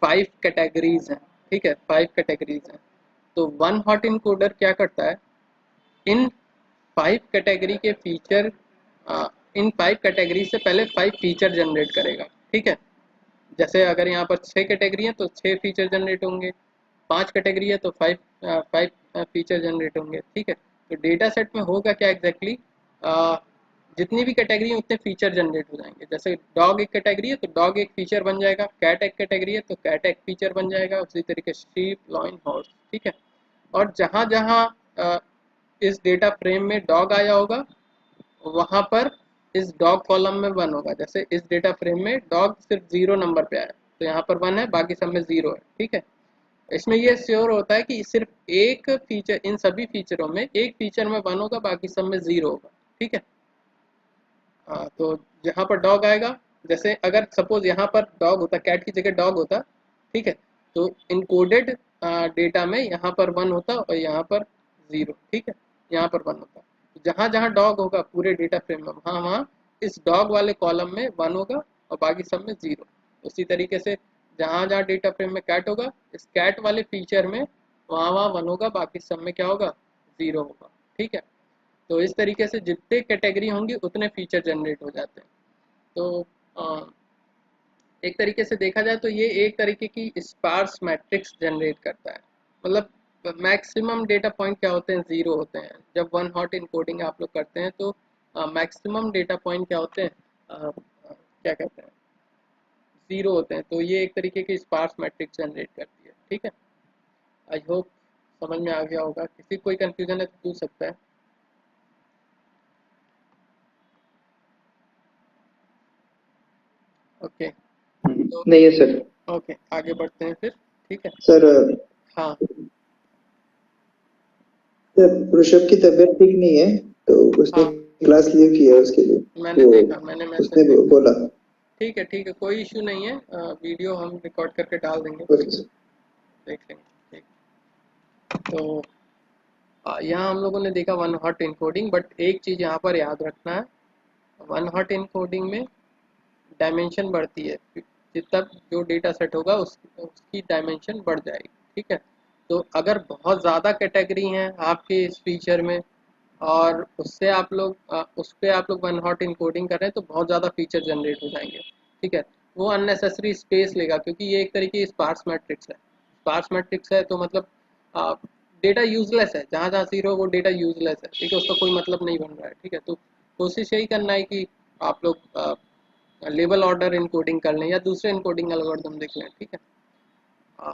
5 कैटेगरीज हैं, ठीक है, 5 कैटेगरीज हैं। तो वन हॉट इनकोडर क्या करता है, इन 5 कैटेगरी के फीचर, इन 5 कैटेगरी से पहले 5 फीचर जनरेट करेगा, ठीक है। जैसे अगर यहाँ पर 6 कैटेगरी है तो 6 फीचर जनरेट होंगे, 5 कैटेगरी है तो 5 फीचर जनरेट होंगे, ठीक है। तो डेटा सेट में होगा क्या एग्जैक्टली, जितनी भी कैटेगरी है उतने फीचर जनरेट हो जाएंगे। जैसे डॉग एक कैटेगरी है तो डॉग एक फीचर बन जाएगा, कैट एक कैटेगरी है तो कैट एक फीचर बन जाएगा, उसी तरीके शीप, लॉइन, हॉर्स, ठीक है। और जहाँ जहाँ इस डेटा फ्रेम में डॉग आया होगा वहाँ पर इस डॉग कॉलम में वन होगा। जैसे इस डेटा फ्रेम में डॉग सिर्फ 0 नंबर पे आया तो यहाँ पर वन है, बाकी सब में 0 है, ठीक है। इसमें ये श्योर होता है कि सिर्फ एक फीचर, इन सभी फीचरों में एक फीचर में वन होगा, बाकी सब में 0 होगा, ठीक है। तो जहाँ पर डॉग आएगा, जैसे अगर सपोज यहाँ पर डॉग होता, कैट की जगह डॉग होता, ठीक है, तो इनकोडेड डेटा में यहाँ पर वन होता और यहाँ पर 0, ठीक है, यहाँ पर वन होता। जहाँ जहाँ डॉग होगा पूरे डेटा फ्रेम में वहाँ वहाँ इस डॉग वाले कॉलम में वन होगा और बाकी सब में 0। उसी तरीके से जहाँ जहाँ डेटा फ्रेम में कैट होगा इस कैट वाले फीचर में वहाँ वहाँ वन होगा, बाकी सब में क्या होगा, 0 होगा, ठीक है। तो इस तरीके से जितने कैटेगरी होंगी उतने फीचर जनरेट हो जाते हैं। तो अ, एक तरीके से देखा जाए तो ये एक तरीके की स्पार्स मैट्रिक्स जनरेट करता है। मतलब मैक्सिमम डेटा पॉइंट क्या होते हैं, 0 होते हैं। जब वन हॉट इनकोडिंग आप लोग करते हैं तो मैक्सिमम डेटा पॉइंट क्या होते हैं, क्या कहते हैं, 0 होते हैं। तो ये एक तरीके की स्पार्स मैट्रिक्स जनरेट करती है, ठीक है। आई होप समझ में आ गया होगा। किसी कोई कंफ्यूजन है तो पूछ सकता है। ओके, तो नहीं है सर। ओके आगे बढ़ते हैं फिर, ठीक है। सर हाँ सर ऋषभ की तबीयत ठीक नहीं है तो उसने हाँ, क्लास लीव किया उसके लिए। मैंने वो देखा, मैंने मैसेज उसने देखा। बोला। ठीक है ठीक है, कोई इशू नहीं है। वीडियो हम रिकॉर्ड करके डाल देंगे, ओके सर। देख लेंगे, ठीक। तो यहाँ हम लोगों ने देखा वन हॉट इनकोडिंग, बट एक चीज़ यहाँ पर याद रखना है, वन हॉट इनकोडिंग में डायमेंशन बढ़ती है। जितना जो डेटा सेट होगा उसकी डायमेंशन बढ़ जाएगी, ठीक है। तो अगर बहुत ज़्यादा कैटेगरी हैं आपके इस फीचर में और उससे आप लोग उस पर आप लोग वन हॉट इनकोडिंग कर रहे हैं तो बहुत ज़्यादा फीचर जनरेट हो जाएंगे, ठीक है। वो अननेसेसरी स्पेस लेगा क्योंकि ये एक तरीके की स्पार्स मैट्रिक्स है। स्पार्स मैट्रिक्स है तो मतलब डेटा यूजलेस है, जहाँ जहाँ 0 वो डेटा यूजलेस है, ठीक है, उसका कोई मतलब नहीं बन रहा है, ठीक है। तो कोशिश यही करना है कि आप लोग लेबल ऑर्डर इनकोडिंग कर लें या दूसरे इनकोडिंग एल्गोरिदम देख लें, ठीक है। आ,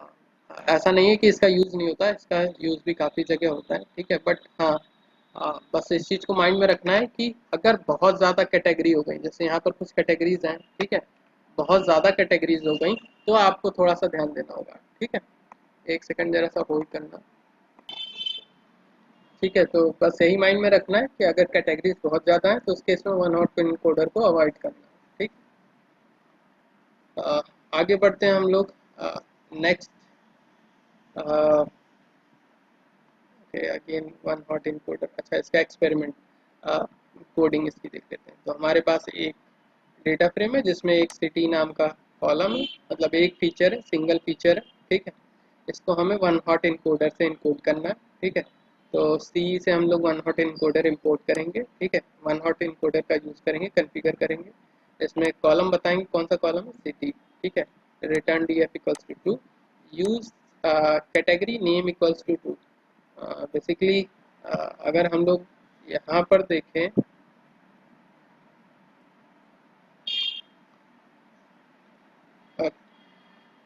ऐसा नहीं है कि इसका यूज़ नहीं होता है, इसका यूज़ भी काफ़ी जगह होता है, ठीक है। बट हाँ, बस इस चीज़ को माइंड में रखना है कि अगर बहुत ज़्यादा कैटेगरी हो गई, जैसे यहाँ पर कुछ कैटेगरीज हैं, ठीक है, बहुत ज़्यादा कैटेगरीज हो गई तो आपको थोड़ा सा ध्यान देना होगा, ठीक है। एक सेकंड जरा सा होल्ड करना, ठीक है। तो बस यही माइंड में रखना है कि अगर कैटेगरीज बहुत ज़्यादा हैं तो उस केस में वन हॉट पिन कोडर को अवॉइड करना, ठीक। आगे बढ़ते हैं हम लोग। Next again one hot encoder, अच्छा इसका एक्सपेरिमेंट कोडिंग इसकी देख लेते हैं। तो हमारे पास एक डेटा फ्रेम है जिसमें एक सिटी नाम का कॉलम है, मतलब एक फीचर है, सिंगल फीचर है, ठीक है। इसको हमें वन हॉट इनकोडर से इनकोड करना है, ठीक है। तो सी से हम लोग वन हॉट इनकोडर इंपोर्ट करेंगे, ठीक है। वन हॉट इनकोडर का यूज़ करेंगे, कॉन्फ़िगर करेंगे। इसमें कॉलम बताएंगे कौन सा कॉलम है, सिटी, ठीक है। Return D F equals to true, use category name equals to true. Basically अगर हम लोग यहाँ पर देखें,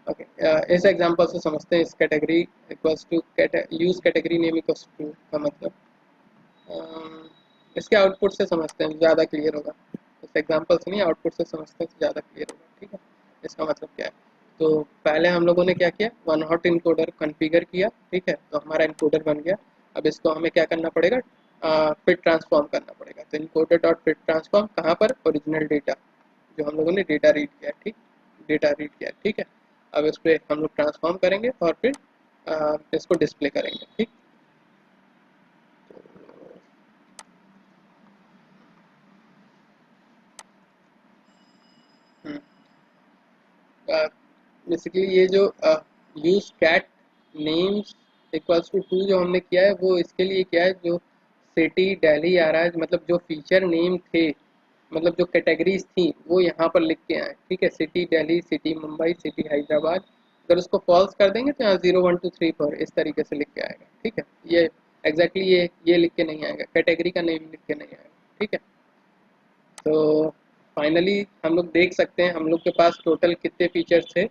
ओके, इस एग्जांपल से समझते हैं इस category equals to use category name equals to का मतलब। इसके आउटपुट से समझते हैं, ज़्यादा क्लियर होगा। इस एग्जांपल से नहीं, आउटपुट से समझते हैं तो ज़्यादा क्लियर होगा, ठीक है। इसका मतलब क्या है, तो पहले हम लोगों ने क्या किया, वन हॉट इनकोडर कॉन्फ़िगर किया, ठीक है। तो हमारा इनकोडर बन गया। अब इसको हमें क्या करना पड़ेगा, फिट ट्रांसफॉर्म करना पड़ेगा। तो इनकोडर डॉट फिट ट्रांसफॉर्म कहाँ पर, ओरिजिनल डेटा जो हम लोगों ने डेटा रीड किया, ठीक, डेटा रीड किया, ठीक है। अब इस पर हम लोग ट्रांसफॉर्म करेंगे और फिर इसको डिस्प्ले करेंगे, ठीक। बेसिकली ये जो use cat names equals to to जो हमने किया है, वो इसके लिए किया है, जो सिटी दिल्ली आ रहा है, मतलब जो फीचर नेम थे, मतलब जो कैटेगरीज थी वो यहाँ पर लिख के आए, ठीक है। City Delhi, city Mumbai, city Hyderabad. अगर उसको फॉल्स कर देंगे तो यहाँ 0 1 2 3 4 इस तरीके से लिख के आएगा, ठीक है। ये एग्जैक्टली ये लिख के नहीं आएगा, कैटेगरी का नेम लिख के नहीं आएगा, ठीक है। तो फाइनली हम लोग देख सकते हैं हम लोग के पास टोटल कितने फीचर्स थे,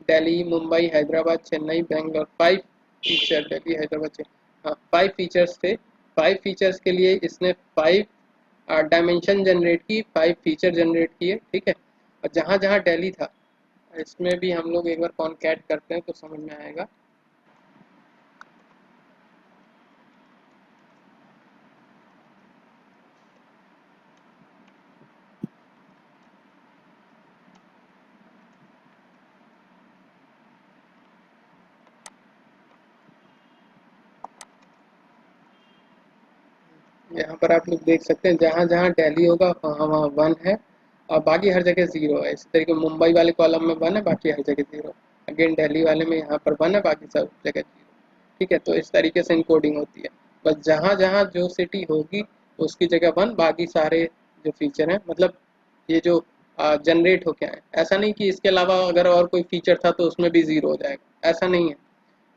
दिल्ली, मुंबई, हैदराबाद, चेन्नई, बैंगलोर, 5 फीचर, दिल्ली, हैदराबाद, चेन्नई, हाँ 5 फीचर्स थे। 5 फीचर्स के लिए इसने 5 डायमेंशन जनरेट की, 5 फीचर जनरेट किए, ठीक है। और जहाँ जहाँ दिल्ली था, इसमें भी हम लोग एक बार कॉन्कैट करते हैं तो समझ में आएगा। यहाँ पर आप लोग देख सकते हैं जहाँ जहाँ दिल्ली होगा वहाँ वहाँ 1 है, और बाकी हर जगह 0 है। इसी तरीके मुंबई वाले कॉलम में 1 है, बाकी हर जगह 0। अगेन दिल्ली वाले में यहाँ पर 1 है, बाकी सब जगह 0, ठीक है। तो इस तरीके से इनकोडिंग होती है। बस जहाँ जहाँ जो सिटी होगी उसकी जगह 1, बाकी सारे जो फीचर हैं, मतलब ये जो जनरेट होके आए, ऐसा नहीं कि इसके अलावा अगर और कोई फीचर था तो उसमें भी 0 हो जाएगा, ऐसा नहीं है।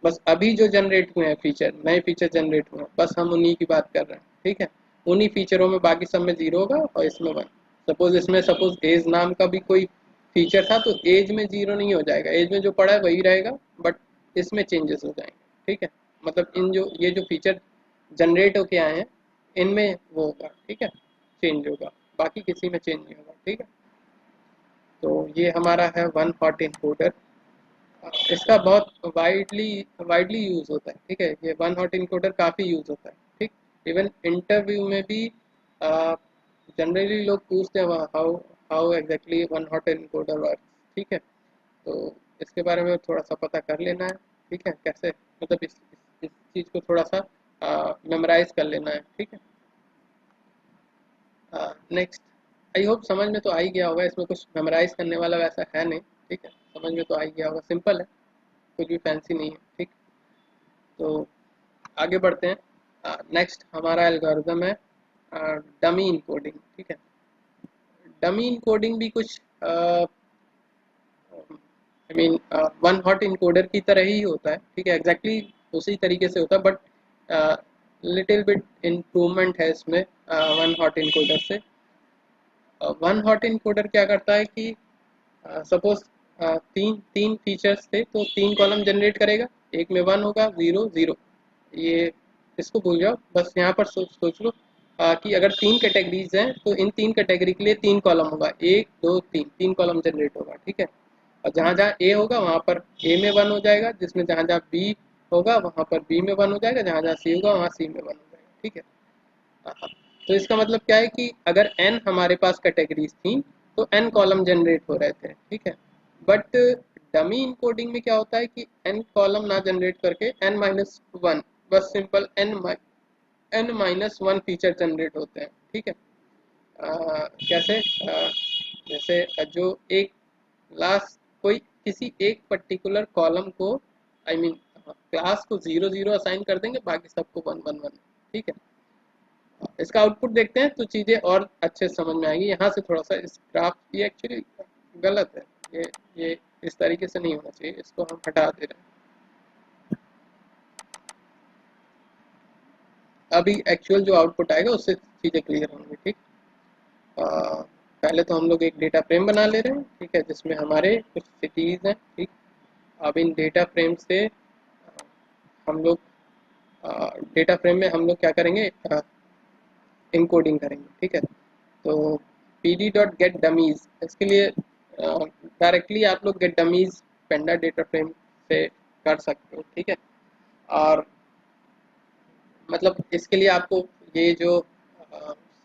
बस अभी जो जनरेट हुए हैं फीचर, नए फीचर जनरेट हुए हैं, बस हम उन्हीं की बात कर रहे हैं, ठीक है। उन्हीं फीचरों में बाकी सब में 0 होगा और इसमें 1। सपोज इसमें सपोज एज नाम का भी कोई फीचर था तो एज में 0 नहीं हो जाएगा, एज में जो पड़ा है वही रहेगा, बट इसमें चेंजेस हो जाएंगे, ठीक है। मतलब इन जो ये जो फीचर जनरेट होके आए हैं इनमें वो होगा, ठीक है, चेंज होगा, बाकी किसी में चेंज नहीं होगा, ठीक है। तो ये हमारा है वन हॉट इनकोडर। इसका बहुत वाइडली वाइडली यूज होता है, ठीक है। ये वन हॉट इनकोडर काफ़ी यूज होता है, ठीक। इवन इंटरव्यू में भी जनरली लोग पूछते हैं how how exactly one hot encoder work, ठीक है। तो इसके बारे में थोड़ा सा पता कर लेना है, ठीक है, कैसे, मतलब इस चीज़ को थोड़ा सा मेमोराइज कर लेना है, ठीक है। नेक्स्ट, आई होप समझ में तो आ ही गया होगा, इसमें कुछ मेमोराइज करने वाला वैसा है नहीं, ठीक है। समझ में तो आ ही गया होगा, सिंपल है, कुछ भी फैंसी नहीं है, ठीक। तो आगे बढ़ते हैं। नेक्स्ट हमारा एल्गोरिदम है डमी इनकोडिंग, ठीक है। डमी इनकोडिंग भी कुछ I mean one hot encoder की तरह ही होता है, ठीक है, एग्जैक्टली उसी तरीके से होता है, बट लिटिल बिट इम्प्रूवमेंट है इसमें वन हॉट इनकोडर से। वन हॉट इनकोडर क्या करता है कि सपोज तीन तीन फीचर्स थे तो 3 कॉलम जनरेट करेगा, एक में 1 होगा, 0 0। ये इसको भूल जाओ, बस यहाँ पर सोच लो कि अगर 3 कैटेगरीज हैं तो इन 3 कैटेगरी के लिए 3 कॉलम होगा, 1 2 3, 3 कॉलम जनरेट होगा, ठीक है। और जहाँ जहाँ ए होगा वहाँ पर ए में 1 हो जाएगा, जिसमें जहाँ जहाँ बी होगा वहाँ पर बी में 1 हो जाएगा, जहाँ जहाँ सी होगा वहाँ सी में 1 हो जाएगा, ठीक है। हाँ, तो इसका मतलब क्या है कि अगर n हमारे पास कैटेगरीज थी तो n कॉलम जनरेट हो रहे थे, ठीक है। बट डमी इनकोडिंग में क्या होता है कि n कॉलम ना जनरेट करके n-1, बस सिंपल n-1 फीचर जनरेट होते हैं, ठीक है। कैसे, जैसे जो एक लास्ट कोई किसी एक पर्टिकुलर कॉलम को आई मीन क्लास को 0 0 असाइन कर देंगे, बाकी सबको 1 1 1। ठीक है, इसका आउटपुट देखते हैं तो चीज़ें और अच्छे से समझ में आएंगी। यहाँ से थोड़ा सा इस ग्राफ ये एक्चुअली गलत है, ये इस तरीके से नहीं होना चाहिए, इसको हम हटा दे रहे हैं। अभी एक्चुअल जो आउटपुट आएगा उससे चीज़ें क्लियर होंगी। ठीक, पहले तो हम लोग एक डेटा फ्रेम बना ले रहे हैं, ठीक है, जिसमें हमारे कुछ सिटीज़ हैं। ठीक, अब इन डेटा फ्रेम से हम लोग डेटा फ्रेम में हम लोग क्या करेंगे, इनकोडिंग करेंगे। ठीक है, तो pd डॉट गेट डमीज, इसके लिए डायरेक्टली आप लोग गेट डमीज पेंडा डेटा फ्रेम से कर सकते हो। ठीक है, और मतलब इसके लिए आपको ये जो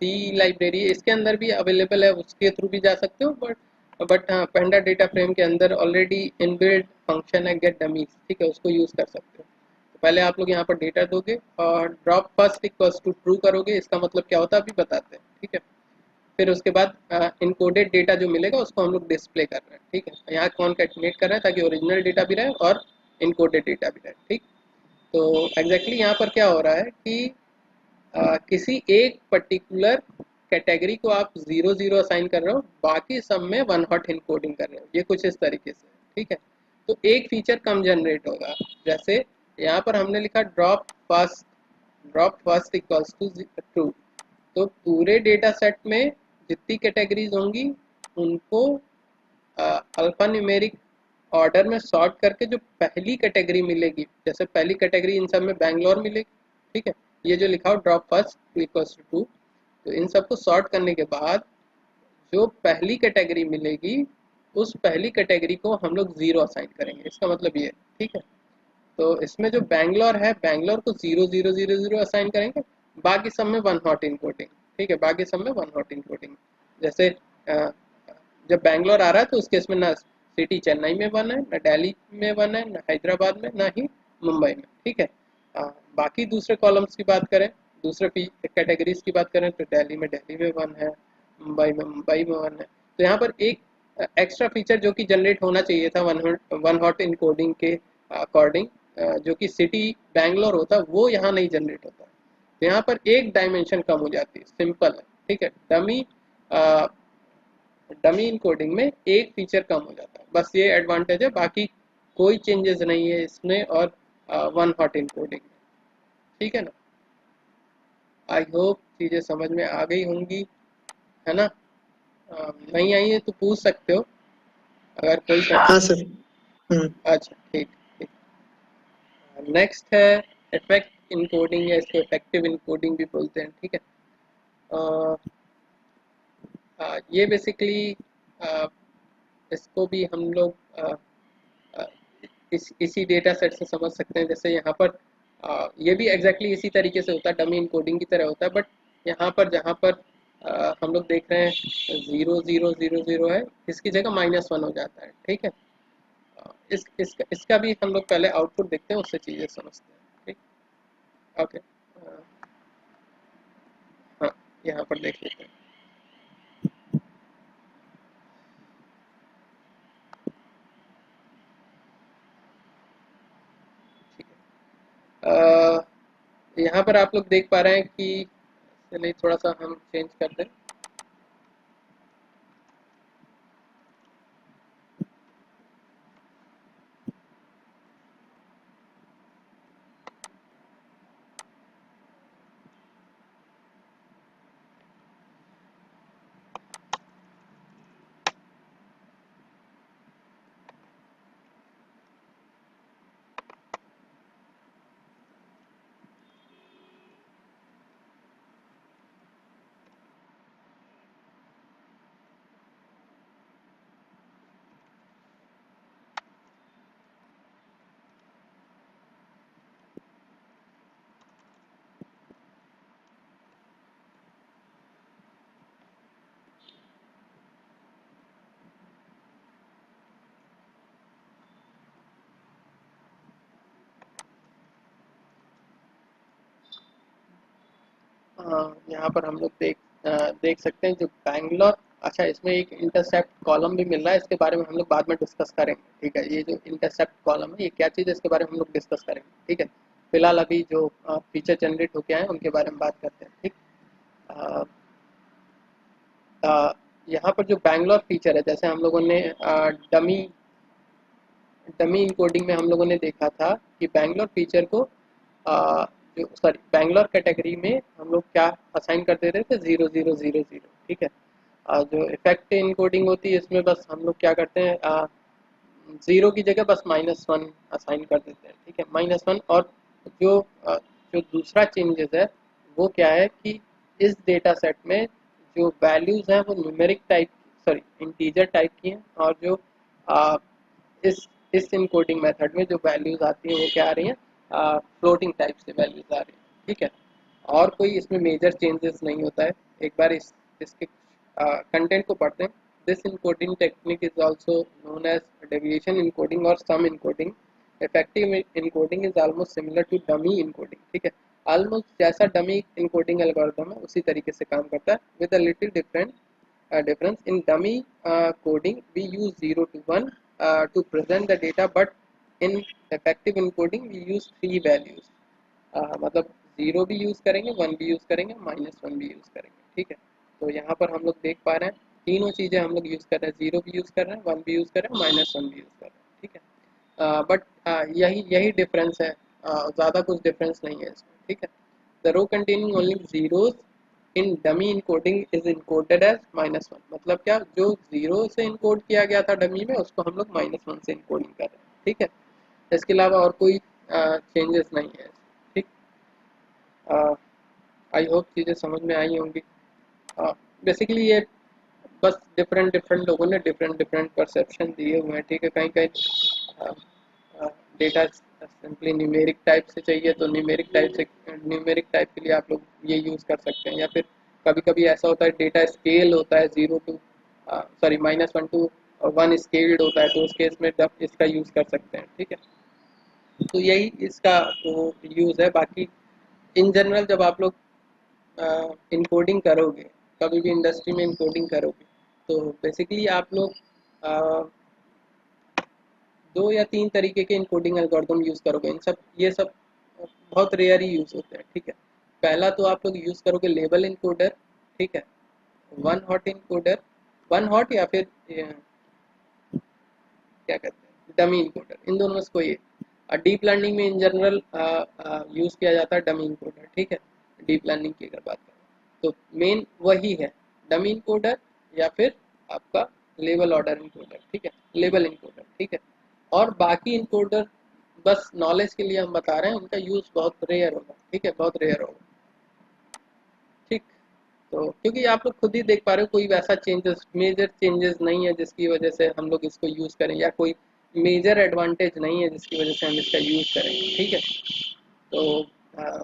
सी लाइब्रेरी है इसके अंदर भी अवेलेबल है, उसके थ्रू भी जा सकते हो। बट हाँ, पेंडा डेटा फ्रेम के अंदर ऑलरेडी इनबिल्ट फंक्शन है गेट डमीज। ठीक है, उसको यूज़ कर सकते हो। तो पहले आप लोग यहाँ पर डेटा दोगे और drop first equals to true करोगे। इसका मतलब क्या होता है अभी बताते हैं। ठीक है, फिर उसके बाद इनकोडेड डेटा जो मिलेगा उसको हम लोग डिस्प्ले कर रहे हैं। ठीक है, यहाँ कॉन्कैटिनेट कर रहे हैं ताकि ओरिजिनल डेटा भी रहे और इनकोडेड डेटा भी रहे। ठीक, तो एग्जैक्टली यहाँ पर क्या हो रहा है कि किसी एक पर्टिकुलर कैटेगरी को आप 0 0 असाइन कर रहे हो, बाकी सब में वन हॉट इनकोडिंग कर रहे हो। ये कुछ इस तरीके से। ठीक है, तो एक फीचर कम जनरेट होगा। जैसे यहाँ पर हमने लिखा drop first equals to true, तो पूरे डेटा सेट में जितनी कैटेगरीज होंगी उनको अल्फा न्यूमेरिक ऑर्डर में सॉर्ट करके जो पहली कैटेगरी मिलेगी, जैसे पहली कैटेगरी इन सब में बैंगलोर मिलेगी। ठीक है, ये जो लिखा हो drop first equals to to, तो इन सबको सॉर्ट करने के बाद जो पहली कैटेगरी मिलेगी उस पहली कैटेगरी को हम लोग 0 असाइन करेंगे। इसका मतलब ये है। ठीक है, तो इसमें जो बैंगलोर है, बैंगलोर को 0 0 0 0 असाइन करेंगे, बाकी सब में वन हॉट इनकोडिंग। ठीक है, बाकी सब में वन हॉट इनकोडिंग। जैसे जब बैंगलोर आ रहा है तो उस केस में ना सिटी चेन्नई में वन है, ना दिल्ली में वन है, ना हैदराबाद में, ना ही मुंबई में। ठीक है, बाकी दूसरे कॉलम्स की बात करें, दूसरे कैटेगरीज की बात करें तो दिल्ली में वन है, मुंबई में वन है। तो यहाँ पर एक एक्स्ट्रा फीचर जो कि जनरेट होना चाहिए था वन हॉट इनकोडिंग के अकॉर्डिंग, जो कि सिटी बैंगलोर होता है, वो यहाँ नहीं जनरेट होता। तो यहाँ पर एक डायमेंशन कम हो जाती है, सिंपल है। ठीक है, डमी इनकोडिंग में एक फीचर कम हो जाता है, बस ये एडवांटेज है, बाकी कोई चेंजेस नहीं है इसमें और वन हॉट इनकोडिंग में। ठीक है ना, आई होप चीज़ें समझ में आ गई होंगी, है ना। नहीं आई है तो पूछ सकते हो अगर कोई हाँ सर। अच्छा, ठीक ठीक। नेक्स्ट है इफेक्ट इनकोडिंग, या इसको इफेक्टिव इनकोडिंग भी बोलते हैं। ठीक है, अ, ये बेसिकली इसको भी हम लोग अ, इसी डेटा सेट से समझ सकते हैं। जैसे यहाँ पर ये भी एग्जैक्टली इसी तरीके से होता है, डमी इनकोडिंग की तरह होता है, बट यहाँ पर जहाँ पर हम लोग देख रहे हैं 0 0 0 0 है, इसकी जगह -1 हो जाता है। ठीक है, इसका भी हम लोग पहले आउटपुट देखते हैं, उससे चीज़ें समझते हैं। ठीक, ओके, हाँ, यहाँ पर देख लेते हैं। ठीक है, यहाँ पर आप लोग देख पा रहे हैं कि चलिए थोड़ा सा हम चेंज कर दें। यहाँ पर हम लोग देख सकते हैं जो बैंगलोर अच्छा, इसमें एक इंटरसेप्ट कॉलम भी मिल रहा है, इसके बारे में हम लोग बाद में डिस्कस करेंगे, ठीक है। ये जो इंटरसेप्ट कॉलम है ये क्या चीज़ है, इसके बारे में हम लोग डिस्कस करेंगे, ठीक है। फिलहाल अभी जो फीचर जनरेट होके आए हैं उनके बारे में बात करते हैं, ठीक। अ, यहाँ पर जो बैंगलोर फीचर है, जैसे हम लोगों ने डमी डमी इनकोडिंग में हम लोगों ने देखा था कि बैंगलोर फीचर को जो सॉरी बैंगलोर कैटेगरी में हम लोग क्या असाइन कर देते थे, 0000, ठीक है। जो इफेक्ट इनकोडिंग होती है इसमें बस हम लोग क्या करते हैं, ज़ीरो की जगह बस -1 असाइन कर देते हैं, ठीक है, -1। और जो जो दूसरा चेंजेस है वो क्या है कि इस डेटा सेट में जो वैल्यूज़ हैं वो numeric type sorry integer type की हैं, और जो अ, इस इनकोडिंग मेथड में जो वैल्यूज़ आती हैं वो क्या आ रही हैं, फ्लोटिंग टाइप से वैल्यूज़ आ रही हैं, ठीक है। और कोई इसमें मेजर चेंजेस नहीं होता है। एक बार इसके कंटेंट को पढ़ते हैं। This encoding technique is also known as deviation encoding और sum encoding. Effective encoding is almost similar to dummy encoding, ठीक है। ऑलमोस्ट जैसा डमी इनकोडिंग एल्गोरिथम है उसी तरीके से काम करता है, with a little difference. In dummy coding we use 0 to 1 to present the data, but in effective encoding we use three values. मतलब ज़ीरो भी यूज़ करेंगे, वन भी यूज़ करेंगे, -1 भी यूज़ करेंगे, ठीक है। तो यहाँ पर हम लोग देख पा रहे हैं तीनों चीज़ें हम लोग यूज़ कर रहे हैं, ज़ीरो भी यूज़ कर रहे हैं, वन भी यूज़ कर रहे हैं, -1 भी यूज़ कर रहे हैं, ठीक है। बट यही यही डिफरेंस है, ज़्यादा कुछ डिफरेंस नहीं है इसमें, ठीक है। The row containing only zeros in dummy encoding is encoded as -1। मतलब क्या, जो ज़ीरो से इनकोड किया गया था डमी में उसको हम लोग -1 से इनकोडिंग कर रहे हैं, ठीक है। इसके अलावा और कोई चेंजेस नहीं है, ठीक। आई होप चीज़ें समझ में आई होंगी। बेसिकली ये बस डिफरेंट डिफरेंट लोगों ने डिफरेंट डिफरेंट परसेप्शन दिए हुए हैं, ठीक है। कहीं कहीं डेटा सिंपली न्यूमेरिक टाइप से चाहिए तो न्यूमेरिक टाइप के लिए आप लोग ये यूज़ कर सकते हैं, या फिर कभी कभी ऐसा होता है डेटा स्केल होता है, zero to sorry -1 to 1 scaled होता है, तो उस केस में तब इसका यूज़ कर सकते हैं, ठीक है। तो यही इसका वो यूज़ है। बाकी इन जनरल जब आप लोग इनकोडिंग करोगे, कभी भी इंडस्ट्री में इनकोडिंग करोगे, तो बेसिकली आप लोग दो या तीन तरीके के इनकोडिंग एल्गोरिदम यूज़ करोगे। इन सब ये सब बहुत रेयर ही यूज़ होते हैं, ठीक है। पहला तो आप लोग यूज़ करोगे लेबल इनकोडर, ठीक है। One hot encoder, one hot या फिर क्या कहते हैं डमी इनकोडर, इन दोनों में से कोई एक। डीप लर्निंग में इन जनरल यूज़ किया जाता है डमी इनकोडर, ठीक है। डीप लर्निंग की अगर बात करें तो मेन वही है, डमी इनकोडर या फिर आपका लेवल ऑर्डर इनकोडर, ठीक है, लेबल इनकोडर, ठीक है। और बाकी इनकोडर बस नॉलेज के लिए हम बता रहे हैं, उनका यूज़ बहुत रेयर होगा, ठीक है, बहुत रेयर होगा, ठीक। तो क्योंकि आप लोग खुद ही देख पा रहे हो कोई वैसा चेंजेस मेजर चेंजेस नहीं है जिसकी वजह से हम लोग इसको यूज़ करें, या कोई मेजर एडवांटेज नहीं है जिसकी वजह से हम इसका यूज़ करें, ठीक है। तो आ,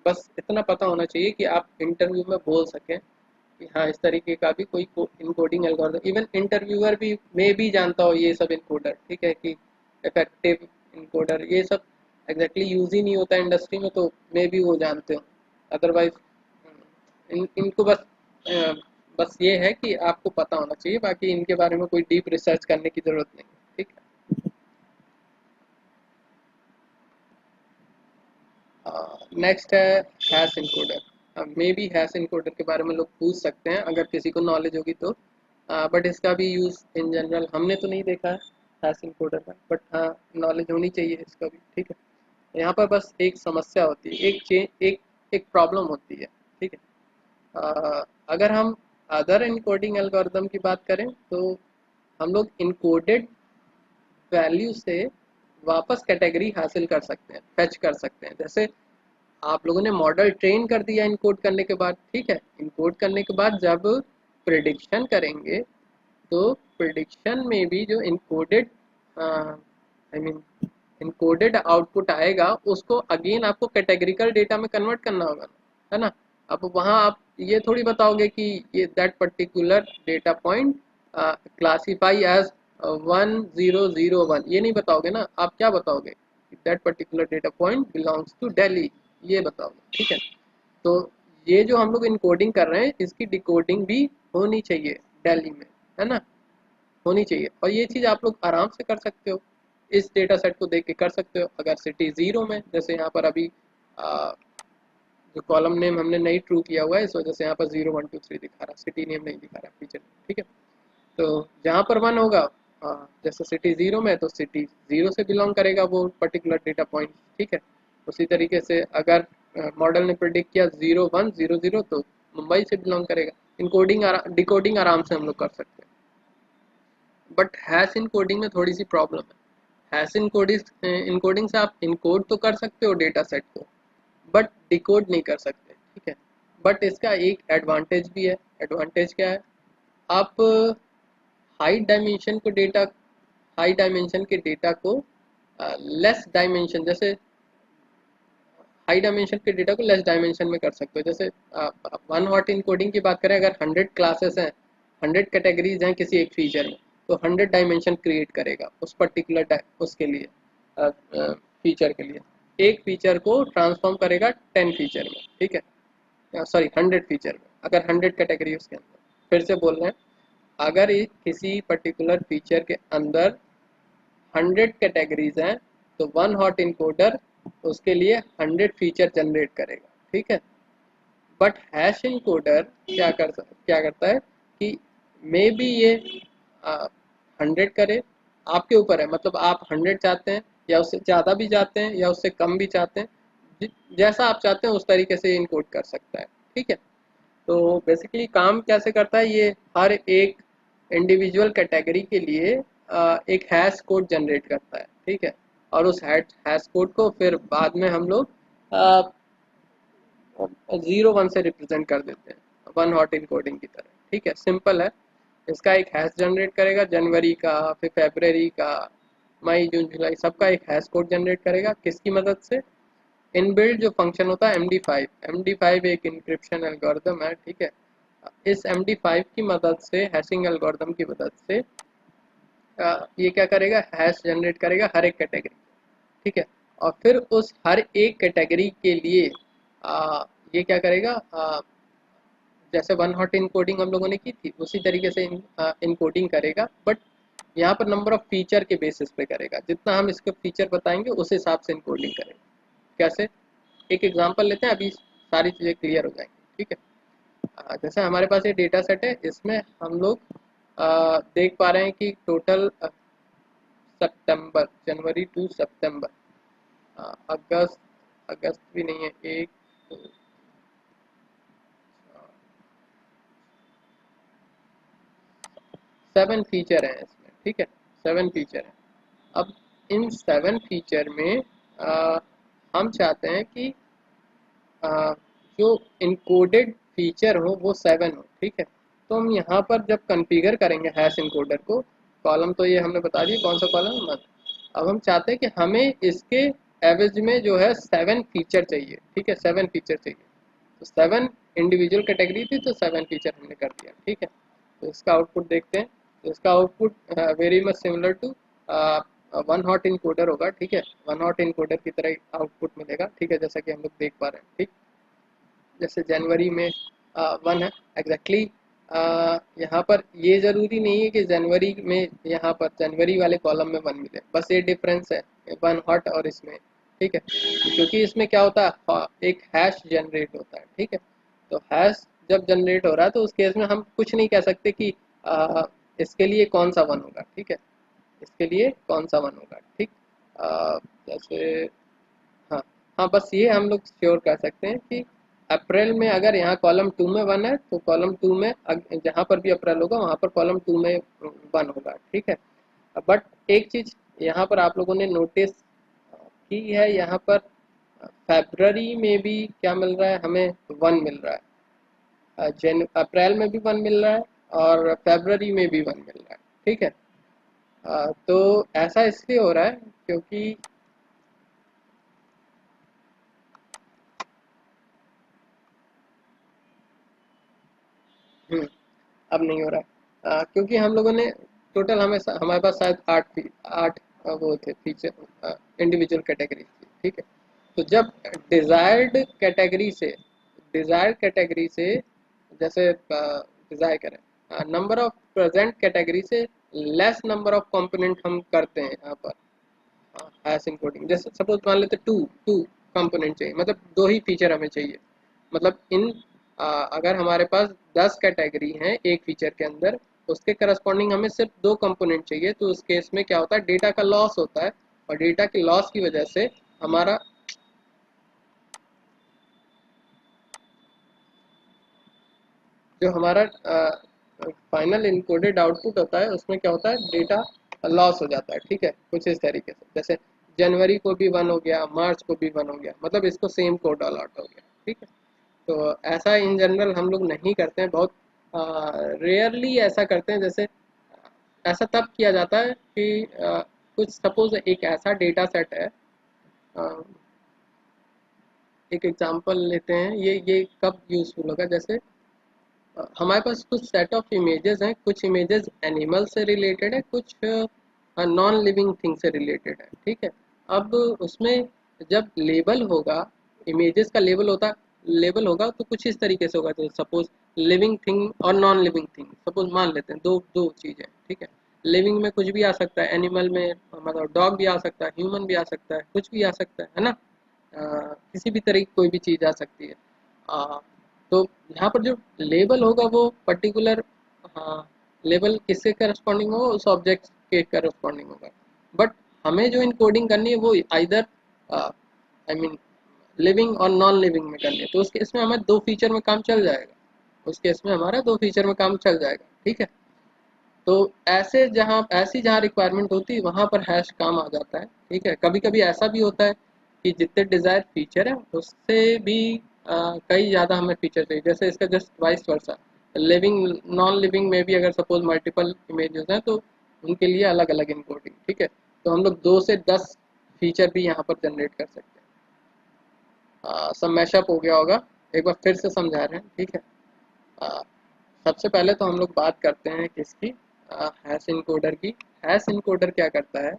बस इतना पता होना चाहिए कि आप इंटरव्यू में बोल सकें कि हाँ इस तरीके का भी कोई इनकोडिंग एल्गोरिथम, इवन इंटरव्यूअर भी मैं भी जानता हो ये सब इनकोडर, ठीक है, कि इफेक्टिव इनकोडर ये सब एग्जैक्टली यूज़ ही नहीं होता इंडस्ट्री में, तो मैं भी वो जानते हो। अदरवाइज इनको बस ये है कि आपको पता होना चाहिए, बाकी इनके बारे में कोई डीप रिसर्च करने की ज़रूरत नहीं, ठीक है। नेक्स्ट है hash encoder. May be hash encoder के बारे में लोग पूछ सकते हैं अगर किसी को नॉलेज होगी तो, बट इसका भी यूज़ इन जनरल हमने तो नहीं देखा है हैश इनकोडर का, बट हाँ नॉलेज होनी चाहिए इसका भी, ठीक है। यहाँ पर बस एक समस्या होती है, एक प्रॉब्लम होती है, ठीक है। अगर हम अदर इनकोडिंग एल्गोरिदम की बात करें तो हम लोग इनकोडेड वैल्यू से वापस कैटेगरी हासिल कर सकते हैं, फेच कर सकते हैं। जैसे आप लोगों ने मॉडल ट्रेन कर दिया इनकोड करने के बाद, ठीक है। इनकोड करने के बाद जब प्रिडिक्शन करेंगे तो प्रिडिक्शन में भी जो encoded I mean encoded output आएगा उसको अगेन आपको कैटेगरिकल डेटा में कन्वर्ट करना होगा, है ना। अब वहाँ आप ये थोड़ी बताओगे कि ये that particular data point classify as 1001, ये नहीं बताओगे ना। आप क्या बताओगे, that particular data point belongs to Delhi, ये बताओगे, ठीक है। तो ये जो हम लोग इनकोडिंग कर रहे हैं इसकी डिकोडिंग भी होनी चाहिए दिल्ली में, है ना, होनी चाहिए। और ये चीज़ आप लोग आराम से कर सकते हो, इस डेटा सेट को देख के कर सकते हो। अगर सिटी ज़ीरो में, जैसे यहाँ पर अभी जो कॉलम नेम हमने नहीं ट्रू किया हुआ है, इस वजह से यहाँ पर 0 1 2 3 दिखा रहा, सिटी नेम नहीं दिखा रहा फीचर, ठीक है। तो जहाँ पर 1 होगा, जैसे सिटी ज़ीरो में, तो सिटी ज़ीरो से बिलोंग करेगा वो पर्टिकुलर डेटा पॉइंट, ठीक है। उसी तरीके से अगर मॉडल ने प्रिडिक्ट किया 0 1 0 0, तो मुंबई से बिलोंग करेगा। इनकोडिंग डिकोडिंग आराम से हम लोग कर सकते हैं, बट हैश इनकोडिंग में थोड़ी सी प्रॉब्लम है। हैश इनकोडिंग इनकोडिंग से आप इनकोड तो कर सकते हो डेटा सेट को, बट डिकोड नहीं कर सकते, ठीक है। बट इसका एक एडवांटेज भी है। एडवांटेज क्या है? आप हाई डायमेंशन के डेटा को लेस डायमेंशन, जैसे हाई डायमेंशन के डेटा को लेस डायमेंशन में कर सकते हो। जैसे वन हॉट इनकोडिंग की बात करें, अगर 100 क्लासेस हैं, 100 कैटेगरीज हैं किसी एक फीचर में, तो 100 डायमेंशन क्रिएट करेगा उस पर्टिकुलर उसके लिए, फीचर के लिए। एक फीचर को ट्रांसफॉर्म करेगा 10 फीचर में, ठीक है, सॉरी 100 फीचर में, अगर 100 कैटेगरी उसके अंदर। फिर से बोल रहे हैं, अगर किसी पर्टिकुलर फीचर के अंदर 100 कैटेगरीज हैं, तो वन हॉट इनकोडर उसके लिए 100 फीचर जनरेट करेगा, ठीक है। बट हैश इनकोडर क्या करता है कि मे बी ये 100 करे, आपके ऊपर है। मतलब आप 100 चाहते हैं, या उससे ज़्यादा भी चाहते हैं, या उससे कम भी चाहते हैं, जैसा आप चाहते हैं उस तरीके से इनकोड कर सकता है, ठीक है। तो बेसिकली काम कैसे करता है ये, हर एक इंडिविजुअल कैटेगरी के लिए एक हैश कोड जनरेट करता है, ठीक है। और उस हैश कोड को फिर बाद में हम लोग 0 1 से रिप्रेजेंट कर देते हैं, वन हॉट इनकोडिंग की तरह, ठीक है। सिंपल है। इसका एक हैश जनरेट करेगा, जनवरी का, फिर फरवरी का, मई जून जुलाई, सबका एक हैश कोड जनरेट करेगा। किसकी मदद से? इनबिल्ट जो फंक्शन होता है MD5 एक इंक्रिप्शन एल्गोरिदम है, ठीक है। इस MD5 की मदद से, हैशिंग एल्गोरिदम की मदद से, ये क्या करेगा, हैश जनरेट करेगा हर एक कैटेगरी, ठीक है। और फिर उस हर एक कैटेगरी के लिए ये क्या करेगा, जैसे वन हॉट इनकोडिंग हम लोगों ने की थी, उसी तरीके से इनकोडिंग करेगा, बट यहाँ पर नंबर ऑफ फीचर के बेसिस पे करेगा। जितना हम इसको फीचर बताएंगे उस हिसाब से इनकोडिंग करेगा। कैसे? एक एग्जांपल लेते हैं, अभी सारी चीज़ें क्लियर हो जाएंगी, ठीक है। जैसे हमारे पास ये डेटा सेट है, इसमें हम लोग देख पा रहे हैं कि टोटल सितंबर, जनवरी टू सितंबर, अगस्त, अगस्त भी नहीं है, एक, दो, 7 फीचर हैं इसमें, ठीक है। 7 फीचर हैं। अब इन 7 फीचर में हम चाहते हैं कि जो इनकोडेड फीचर हो वो 7 हो, ठीक है। तो हम यहाँ पर जब कॉन्फ़िगर करेंगे हैश इनकोडर को, कॉलम तो ये हमने बता दिया कौन सा कॉलम है, मत। अब हम चाहते हैं कि हमें इसके एवरेज में जो है 7 फीचर चाहिए, ठीक है, 7 फीचर चाहिए। तो 7 इंडिविजुअल कैटेगरी थी, तो 7 फीचर हमने कर दिया, ठीक है। तो इसका आउटपुट देखते हैं। तो इसका output very much similar to one hot encoder होगा, ठीक है। वन हॉट इनकोडर की तरह आउटपुट मिलेगा, ठीक है, जैसा कि हम लोग देख पा रहे हैं, ठीक। जैसे जनवरी में 1 है एग्जैक्टली। यहाँ पर ये ज़रूरी नहीं है कि जनवरी में, यहाँ पर जनवरी वाले कॉलम में 1 मिले, बस ये डिफरेंस है वन हॉट और इसमें, ठीक है। क्योंकि इसमें क्या होता है, एक हैश जनरेट होता है, ठीक है। तो हैश जब जनरेट हो रहा है, तो उस केस में हम कुछ नहीं कह सकते कि इसके लिए कौन सा 1 होगा, ठीक है, इसके लिए कौन सा 1 होगा, ठीक। जैसे, हाँ, हाँ, बस ये हम लोग श्योर कर सकते हैं कि अप्रैल में अगर यहाँ कॉलम 2 में 1 है, तो कॉलम 2 में जहाँ पर भी अप्रैल होगा वहाँ पर कॉलम 2 में 1 होगा, ठीक है। बट एक चीज़ यहाँ पर आप लोगों ने नोटिस की है, यहाँ पर फरवरी में भी क्या मिल रहा है, हमें 1 मिल रहा है। जन अप्रैल में भी 1 मिल रहा है, और फरवरी में भी 1 मिल रहा है, ठीक है। तो ऐसा इसलिए हो रहा है क्योंकि अब नहीं हो रहा है, क्योंकि हम लोगों ने टोटल, हमारे पास शायद 8 वो थे फीचर, इंडिविजुअल कैटेगरी थी, ठीक है। तो जब डिज़ायर्ड कैटेगरी से डिज़ायर्ड कैटेगरी से, जैसे डिजायर करें। नंबर ऑफ प्रेजेंट कैटेगरी से लेस नंबर ऑफ कंपोनेंट हम करते हैं यहाँ पर हैश इनकोडिंग। जैसे सपोज मान लेते टू टू कंपोनेंट चाहिए, मतलब दो ही फीचर हमें चाहिए। मतलब अगर हमारे पास 10 कैटेगरी हैं एक फीचर के अंदर, उसके करस्पॉन्डिंग हमें सिर्फ दो कंपोनेंट चाहिए, तो उस केस में क्या होता है, डेटा का लॉस होता है। और डेटा के लॉस की वजह से हमारा जो हमारा फाइनल इनकोडेड आउटपुट होता है उसमें क्या होता है, डेटा लॉस हो जाता है। ठीक है, कुछ इस तरीके से, जैसे जनवरी को भी 1 हो गया, मार्च को भी 1 हो गया, मतलब इसको सेम कोड अलॉट हो गया। ठीक है, तो ऐसा इन जनरल हम लोग नहीं करते हैं, बहुत रेयरली ऐसा करते हैं। जैसे ऐसा तब किया जाता है कि कुछ सपोज एक ऐसा डेटा सेट है, अ, एक एग्जांपल लेते हैं, ये कब यूज़फुल होगा, जैसे हमारे पास कुछ सेट ऑफ इमेजेस हैं, कुछ इमेजेस एनिमल से रिलेटेड है, कुछ नॉन लिविंग थिंग से रिलेटेड है। ठीक है, अब उसमें जब लेबल होगा, इमेजेस का लेबल होगा तो कुछ इस तरीके से होगा, तो सपोज लिविंग थिंग और नॉन लिविंग थिंग, सपोज मान लेते हैं दो दो चीज़ें। ठीक है, लिविंग में कुछ भी आ सकता है, एनिमल में मतलब डॉग भी आ सकता है, ह्यूमन भी आ सकता है, कुछ भी आ सकता है ना। किसी भी तरह की कोई भी चीज़ आ सकती है। अ, तो यहाँ पर जो लेबल होगा वो पर्टिकुलर, हाँ, लेबल किसके करस्पॉन्डिंग होगा, उस ऑब्जेक्ट के करस्पॉन्डिंग होगा। बट हमें जो इनकोडिंग करनी है वो आइदर आई मीन लिविंग और नॉन लिविंग में करनी है, तो उस केस में हमें दो फीचर में काम चल जाएगा, उस केस में हमारा दो फीचर में काम चल जाएगा। ठीक है, तो ऐसी जहाँ रिक्वायरमेंट होती है वहाँ पर हैश काम आ जाता है। ठीक है, कभी कभी ऐसा भी होता है कि जितने डिज़ायर फीचर है उससे भी कई ज़्यादा हमें फीचर चाहिए, जैसे इसका just vice versa, living non living में भी अगर सपोज मल्टीपल इमेजेस हैं तो उनके लिए अलग अलग इनकोडिंग। ठीक है, तो हम लोग 2 से 10 फीचर भी यहाँ पर जनरेट कर सकते हैं। सब मैशअप हो गया होगा, एक बार फिर से समझा रहे हैं। ठीक है, अ, सबसे पहले तो हम लोग बात करते हैं किसकी, हैश इनकोडर की। हैश इनकोडर क्या करता है,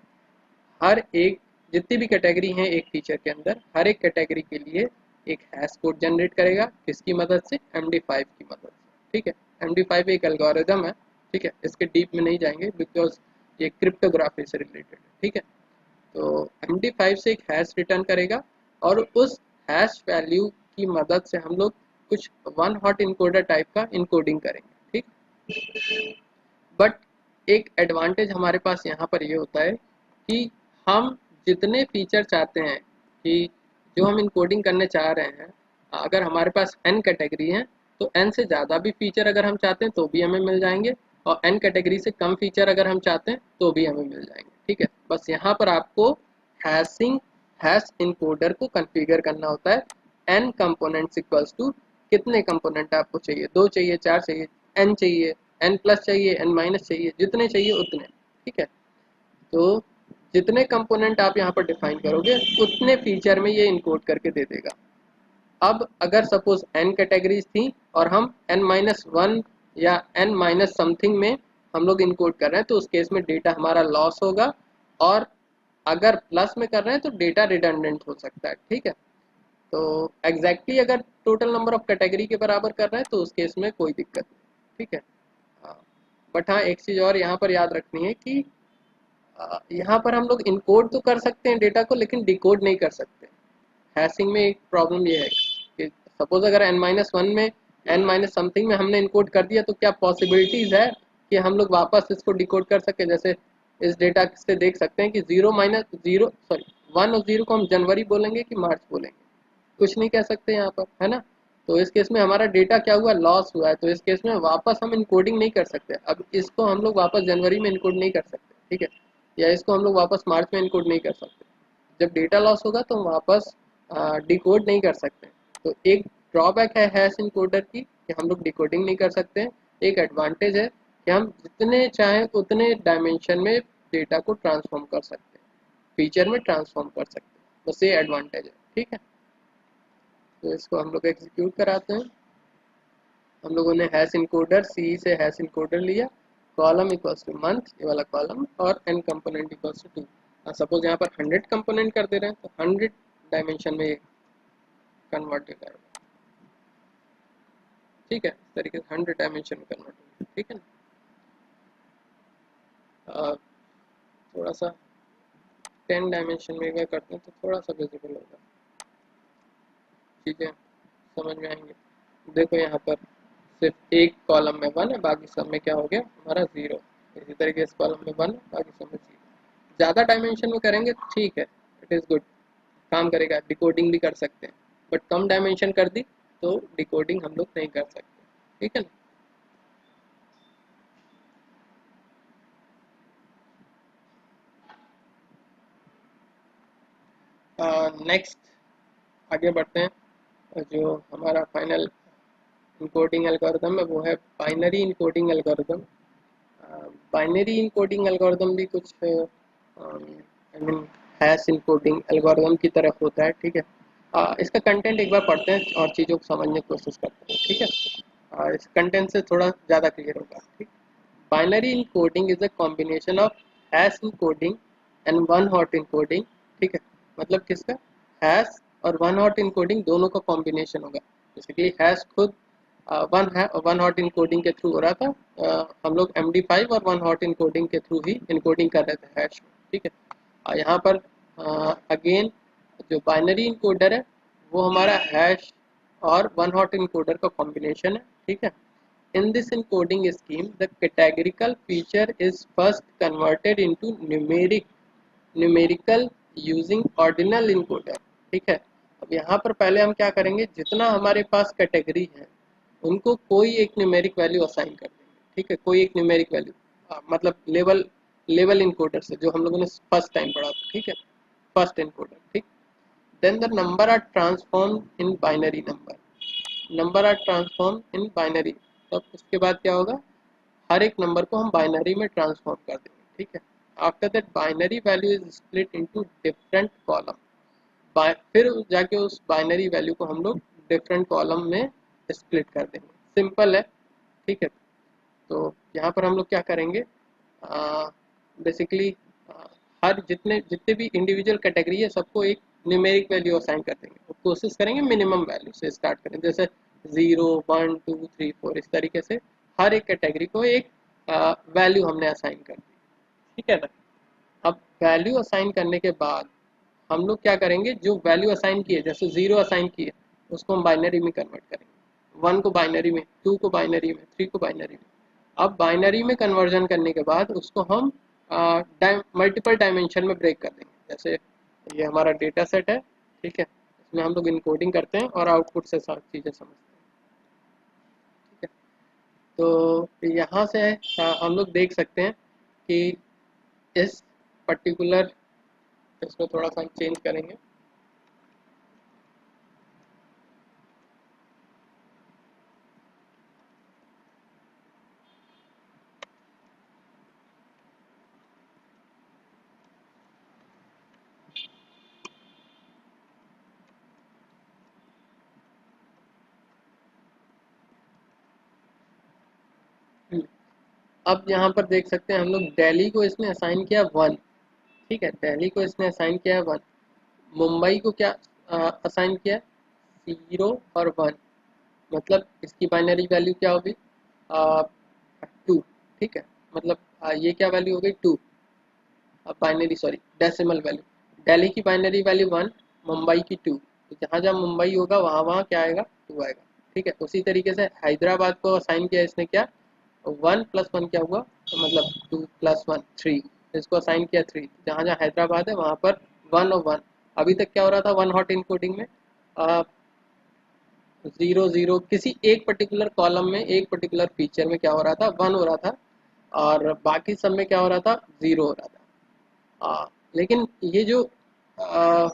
हर एक जितनी भी कैटेगरी है एक फीचर के अंदर, हर एक कैटेगरी के लिए एक हैश कोड जनरेट करेगा, किसकी मदद से, MD5 की मदद से। ठीक है, MD5 एक एल्गोरिदम है। ठीक है, इसके डीप में नहीं जाएंगे बिकॉज ये क्रिप्टोग्राफी से रिलेटेड है। ठीक है, तो MD5 से एक हैश रिटर्न करेगा, और उस हैश वैल्यू की मदद से हम लोग कुछ वन हॉट इनकोडर टाइप का इनकोडिंग करेंगे। ठीक, बट एक एडवांटेज हमारे पास यहाँ पर ये होता है कि हम जितने फीचर चाहते हैं, कि जो हम इनकोडिंग करने चाह रहे हैं, अगर हमारे पास n कैटेगरी है तो n से ज़्यादा भी फीचर अगर हम चाहते हैं तो भी हमें मिल जाएंगे, और n कैटेगरी से कम फीचर अगर हम चाहते हैं तो भी हमें मिल जाएंगे। ठीक है, बस यहाँ पर आपको हैशिंग हैश इनकोडर को कॉन्फ़िगर करना होता है। n कंपोनेंट्स इक्वल्स टू कितने कंपोनेंट आपको चाहिए, 2 चाहिए, 4 चाहिए, n चाहिए, n प्लस चाहिए, n माइनस चाहिए, जितने चाहिए उतने। ठीक है, तो जितने कंपोनेंट आप यहाँ पर डिफाइन करोगे उतने फीचर में ये इनकोड करके दे देगा। अब अगर सपोज n कैटेगरीज थी और हम n-1 या n- समथिंग में हम लोग इनकोड कर रहे हैं, तो उस केस में डेटा हमारा लॉस होगा, और अगर प्लस में कर रहे हैं तो डेटा रिडंडेंट हो सकता है। ठीक है, तो एग्जैक्टली अगर टोटल नंबर ऑफ कैटेगरी के बराबर कर रहे हैं तो उस केस में कोई दिक्कत नहीं। ठीक है, हाँ, बट हाँ एक चीज़ और यहाँ पर याद रखनी है कि यहाँ पर हम लोग इनकोड तो कर सकते हैं डेटा को, लेकिन डिकोड नहीं कर सकते। हैशिंग में एक प्रॉब्लम ये है कि सपोज अगर n-1 में n- समथिंग में हमने इनकोड कर दिया, तो क्या पॉसिबिलिटीज़ है कि हम लोग वापस इसको डिकोड कर सकें। जैसे इस डेटा से देख सकते हैं कि 1 और 0 को हम जनवरी बोलेंगे कि मार्च बोलेंगे, कुछ नहीं कह सकते यहाँ पर, है ना। तो इस केस में हमारा डेटा क्या हुआ, लॉस हुआ है, तो इस केस में वापस हम इनकोडिंग नहीं कर सकते। अब इसको हम लोग वापस जनवरी में इनकोड नहीं कर सकते। ठीक है, या इसको हम लोग वापस मार्च में इनकोड नहीं कर सकते। जब डेटा लॉस होगा तो हम वापस डिकोड नहीं कर सकते। तो एक ड्रॉबैक है हैश इनकोडर की कि हम लोग डिकोडिंग नहीं कर सकते। एक एडवांटेज है कि हम जितने चाहें उतने डायमेंशन में डेटा को ट्रांसफॉर्म कर सकते हैं, फीचर में ट्रांसफॉर्म कर सकते हैं, बस ये एडवांटेज है। ठीक है, तो इसको हम लोग एग्जीक्यूट कराते हैं। हम लोगों ने हैश इनकोडर सी से हैश इनकोडर लिया, कॉलम इक्वल्स टू मंथ, ये वाला कॉलम, और n component equals to 2। Suppose यहाँ पर 100 कंपोनेंट कर दे रहे हैं तो 100 डायमेंशन में कन्वर्ट करेगा। ठीक है, इस तरीके से 100 डायमेंशन में कन्वर्ट होगा, ठीक है ना। थोड़ा सा 10 डायमेंशन में अगर करते हैं तो थोड़ा सा विजिबल होगा, चीज़ें समझ में आएंगे। देखो यहाँ पर सिर्फ एक कॉलम में 1 है, बाकी सब में क्या हो गया हमारा 0। इसी तरीके इस कॉलम में 1 है, बाकी सब में 0। ज़्यादा डायमेंशन में करेंगे तो ठीक है, इट इज़ गुड, काम करेगा, डिकोडिंग भी कर सकते हैं। बट कम डायमेंशन कर दी तो डिकोडिंग हम लोग नहीं कर सकते, ठीक है ना। नेक्स्ट आगे बढ़ते हैं। जो हमारा फाइनल इनकोडिंग एल्गोरिदम है वो है binary encoding algorithm. Binary encoding algorithm भी कुछ I mean hash encoding algorithm की तरफ होता है, ठीक है। इसका कंटेंट एक बार पढ़ते हैं और चीज़ों को समझने की कोशिश करते हैं, ठीक है। इस कंटेंट से थोड़ा ज़्यादा क्लियर होगा, ठीक। Binary encoding is a combination of hash encoding and one hot encoding, ठीक है। मतलब किसका, हैश और वन हॉट इनकोडिंग दोनों का कॉम्बिनेशन होगा। बेसिकली हैश खुद वन हॉट इनकोडिंग के थ्रू हो रहा था। हम लोग MD5 और वन हॉट इनकोडिंग के थ्रू ही इनकोडिंग कर रहे थे हैश में, ठीक है। यहाँ पर अगेन जो बाइनरी इनकोडर है वो हमारा हैश और वन हॉट इनकोडर का कॉम्बिनेशन है, ठीक है। In this encoding scheme, the categorical feature is first converted into numerical using ordinal encoder, ठीक है। अब यहाँ पर पहले हम क्या करेंगे, जितना हमारे पास कैटेगरी है उनको कोई एक न्यूमेरिक वैल्यू असाइन कर देंगे, ठीक है। कोई एक न्यूमेरिक वैल्यू, मतलब लेवल इनकोडर से जो हम लोगों ने फर्स्ट टाइम पढ़ा था, ठीक है, फर्स्ट इनकोडर, ठीक। Then the number are transform in binary number are transform in binary. तब उसके बाद क्या होगा, हर एक नंबर को हम बाइनरी में ट्रांसफॉर्म कर देंगे, ठीक है। After that binary value is split into different column. फिर जाके उस बाइनरी वैल्यू को हम लोग डिफरेंट कॉलम में स्प्लिट कर देंगे, सिंपल है, ठीक है। तो यहाँ पर हम लोग क्या करेंगे, बेसिकली हर जितने जितने भी इंडिविजुअल कैटेगरी है सबको एक न्यूमेरिक वैल्यू असाइन कर देंगे और कोशिश करेंगे मिनिमम वैल्यू से स्टार्ट करें, जैसे 0 1 2 3 4 इस तरीके से हर एक कैटेगरी को एक वैल्यू हमने असाइन कर दी, ठीक है ना। अब वैल्यू असाइन करने के बाद हम लोग क्या करेंगे, जो वैल्यू असाइन की है, जैसे 0 असाइन की है उसको हम बाइनरी में कन्वर्ट करेंगे, 1 को बाइनरी में, 2 को बाइनरी में, 3 को बाइनरी में। अब बाइनरी में कन्वर्जन करने के बाद उसको हम मल्टीपल डायमेंशन में ब्रेक कर देंगे। जैसे ये हमारा डेटा सेट है, ठीक है, इसमें हम लोग इनकोडिंग करते हैं और आउटपुट से सारी चीज़ें समझते हैं, ठीक है। तो यहाँ से हम लोग देख सकते हैं कि इस पर्टिकुलर, इसको थोड़ा सा हम चेंज करेंगे। अब यहाँ पर देख सकते हैं हम लोग दिल्ली को इसने असाइन किया 1, ठीक है, दिल्ली को इसने असाइन किया है 1। मुंबई को क्या असाइन किया, 0 और 1। मतलब इसकी बाइनरी वैल्यू क्या होगी, 2, ठीक है। मतलब ये क्या वैल्यू हो गई 2, binary sorry decimal value. Delhi की बाइनरी वैल्यू 1, मुंबई की 2, तो जहाँ जहाँ मुंबई होगा वहाँ वहाँ क्या आएगा 2 आएगा, ठीक है। उसी तरीके से हैदराबाद को असाइन किया इसने क्या, 1 + 1 क्या हुआ, तो मतलब 2 + 1 3, इसको असाइन किया 3, जहाँ जहाँ हैदराबाद है वहाँ पर 1 और 1। अभी तक क्या हो रहा था वन हॉट इनकोडिंग में, 0 0 किसी एक पर्टिकुलर कॉलम में एक पर्टिकुलर फीचर में क्या हो रहा था 1 हो रहा था और बाकी सब में क्या हो रहा था 0 हो रहा था। लेकिन आ,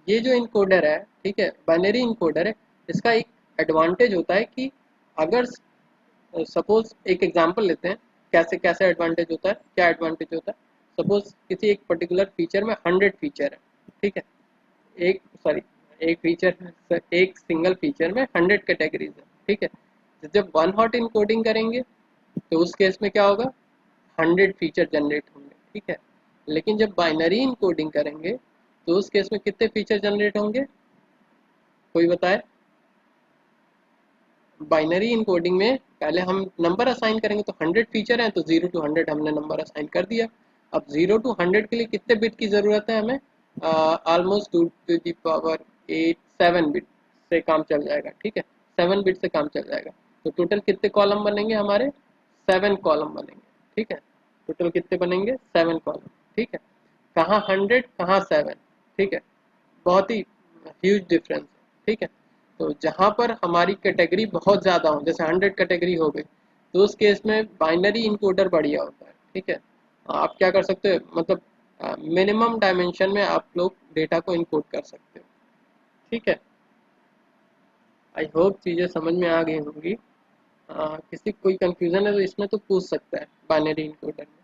ये जो इनकोडर है, ठीक है, बाइनरी इनकोडर है, इसका एक एडवांटेज होता है कि अगर सपोज एक एग्जांपल लेते हैं, कैसे कैसे एडवांटेज होता है, क्या एडवांटेज होता है। सपोज किसी एक पर्टिकुलर फीचर में 100 फीचर है, ठीक है, एक सॉरी एक फीचर, एक सिंगल फीचर में 100 कैटेगरीज है, ठीक है। तो जब वन हॉट इनकोडिंग करेंगे तो उस केस में क्या होगा, 100 फीचर जनरेट होंगे, ठीक है। लेकिन जब बाइनरी इनकोडिंग करेंगे तो उस केस में कितने फीचर जनरेट होंगे, कोई बताए। बाइनरी इनकोडिंग में पहले हम नंबर असाइन करेंगे, तो 100 फीचर हैं तो 0 to 100 हमने नंबर असाइन कर दिया। अब 0 to 100 के लिए कितने बिट की ज़रूरत है हमें? Almost 2 to the power 8 7 bit से काम चल जाएगा, ठीक है। 7 बिट से काम चल जाएगा। तो टोटल कितने कॉलम बनेंगे हमारे? 7 कॉलम बनेंगे, ठीक है। टोटल कितने बनेंगे? 7 कॉलम, ठीक है। कहाँ 100 कहाँ 7, ठीक है। बहुत ही ह्यूज डिफरेंस है, ठीक है। तो जहाँ पर हमारी कैटेगरी बहुत ज़्यादा हो, जैसे 100 कैटेगरी हो गई, तो उस केस में बाइनरी इनकोडर बढ़िया होता है, ठीक है। आप क्या कर सकते हो, मतलब मिनिमम डायमेंशन में आप लोग डेटा को इनकोड कर सकते हो, ठीक है। आई होप चीज़ें समझ में आ गई होंगी। किसी कोई कंफ्यूजन है तो इसमें तो पूछ सकता है बाइनरी इनकोडर में।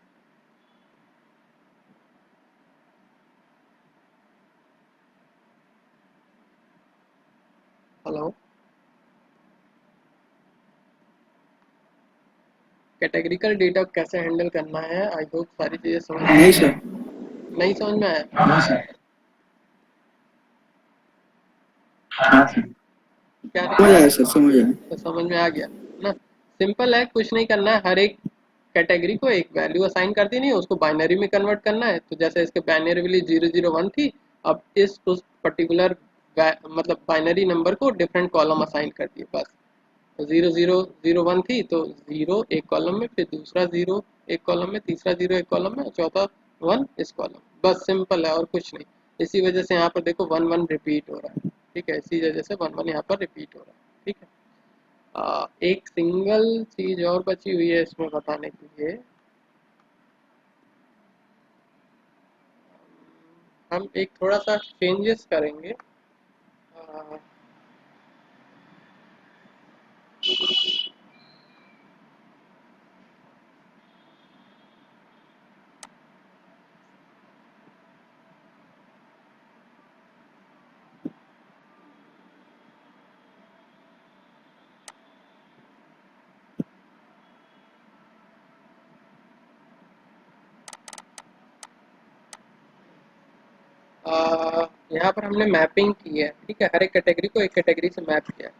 हेलो। कैटेगरिकल डेटा कैसे हैंडल करना है, आई होप सारी चीज़ें समझ में नहीं आ सर। गई। नहीं समझ में आया? हाँ सर। हाँ सर। क्या समझ रिक्वायर्ड आया है? सर, समझ आया। तो समझ में आ गया ना। सिंपल है, कुछ नहीं करना है। हर एक कैटेगरी को एक वैल्यू असाइन कर देनी है, उसको बाइनरी में कन्वर्ट करना है। तो जैसे इसके बाइनरी वैल्यू 001 थी, अब इस उस पर्टिकुलर मतलब बाइनरी नंबर को डिफरेंट कॉलम असाइन कर दिए बस। तो 0001 थी तो 0 एक कॉलम में, फिर दूसरा 0 एक कॉलम में, तीसरा 0 एक कॉलम में, चौथा 1 इस कॉलम। बस सिंपल है और कुछ नहीं। इसी वजह से यहाँ पर देखो 1 1 रिपीट हो रहा है, ठीक है। इसी वजह से 1 1 यहाँ पर रिपीट हो रहा है, ठीक है। एक सिंगल चीज और बची हुई है इसमें बताने के लिए। हम एक थोड़ा सा चेंजेस करेंगे। आ, यहाँ पर हमने मैपिंग की है, ठीक है। हर एक कैटेगरी को एक कैटेगरी से मैप किया है।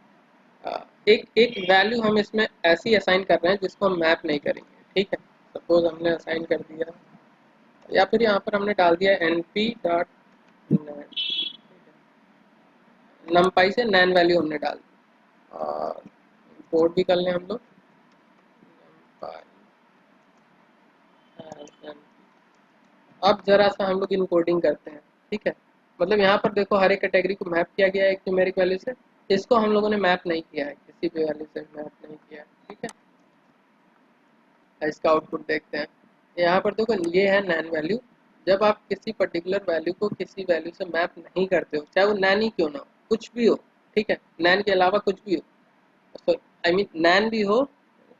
एक एक वैल्यू हम इसमें ऐसी असाइन कर रहे हैं जिसको हम मैप नहीं करेंगे, ठीक है। सपोज हमने असाइन कर दिया, या फिर यहाँ पर हमने डाल दिया एन पी डॉट नमपाई से नैन वैल्यू हमने डाल दी। और कोड भी कर लें हम लोग, अब जरा सा हम लोग इनकोडिंग करते हैं, ठीक है। मतलब यहाँ पर देखो हर एक कैटेगरी को मैप किया गया है एक न्यूमेरिक वैल्यू से। इसको हम लोगों ने मैप नहीं किया है, किसी भी वैल्यू से मैप नहीं किया है, ठीक है। इसका आउटपुट देखते हैं। यहाँ पर देखो ये है नैन वैल्यू। जब आप किसी पर्टिकुलर वैल्यू को किसी वैल्यू से मैप नहीं करते हो, चाहे वो नैन ही क्यों ना हो, कुछ भी हो, ठीक है। नैन के अलावा कुछ भी हो, आई मीन नैन भी हो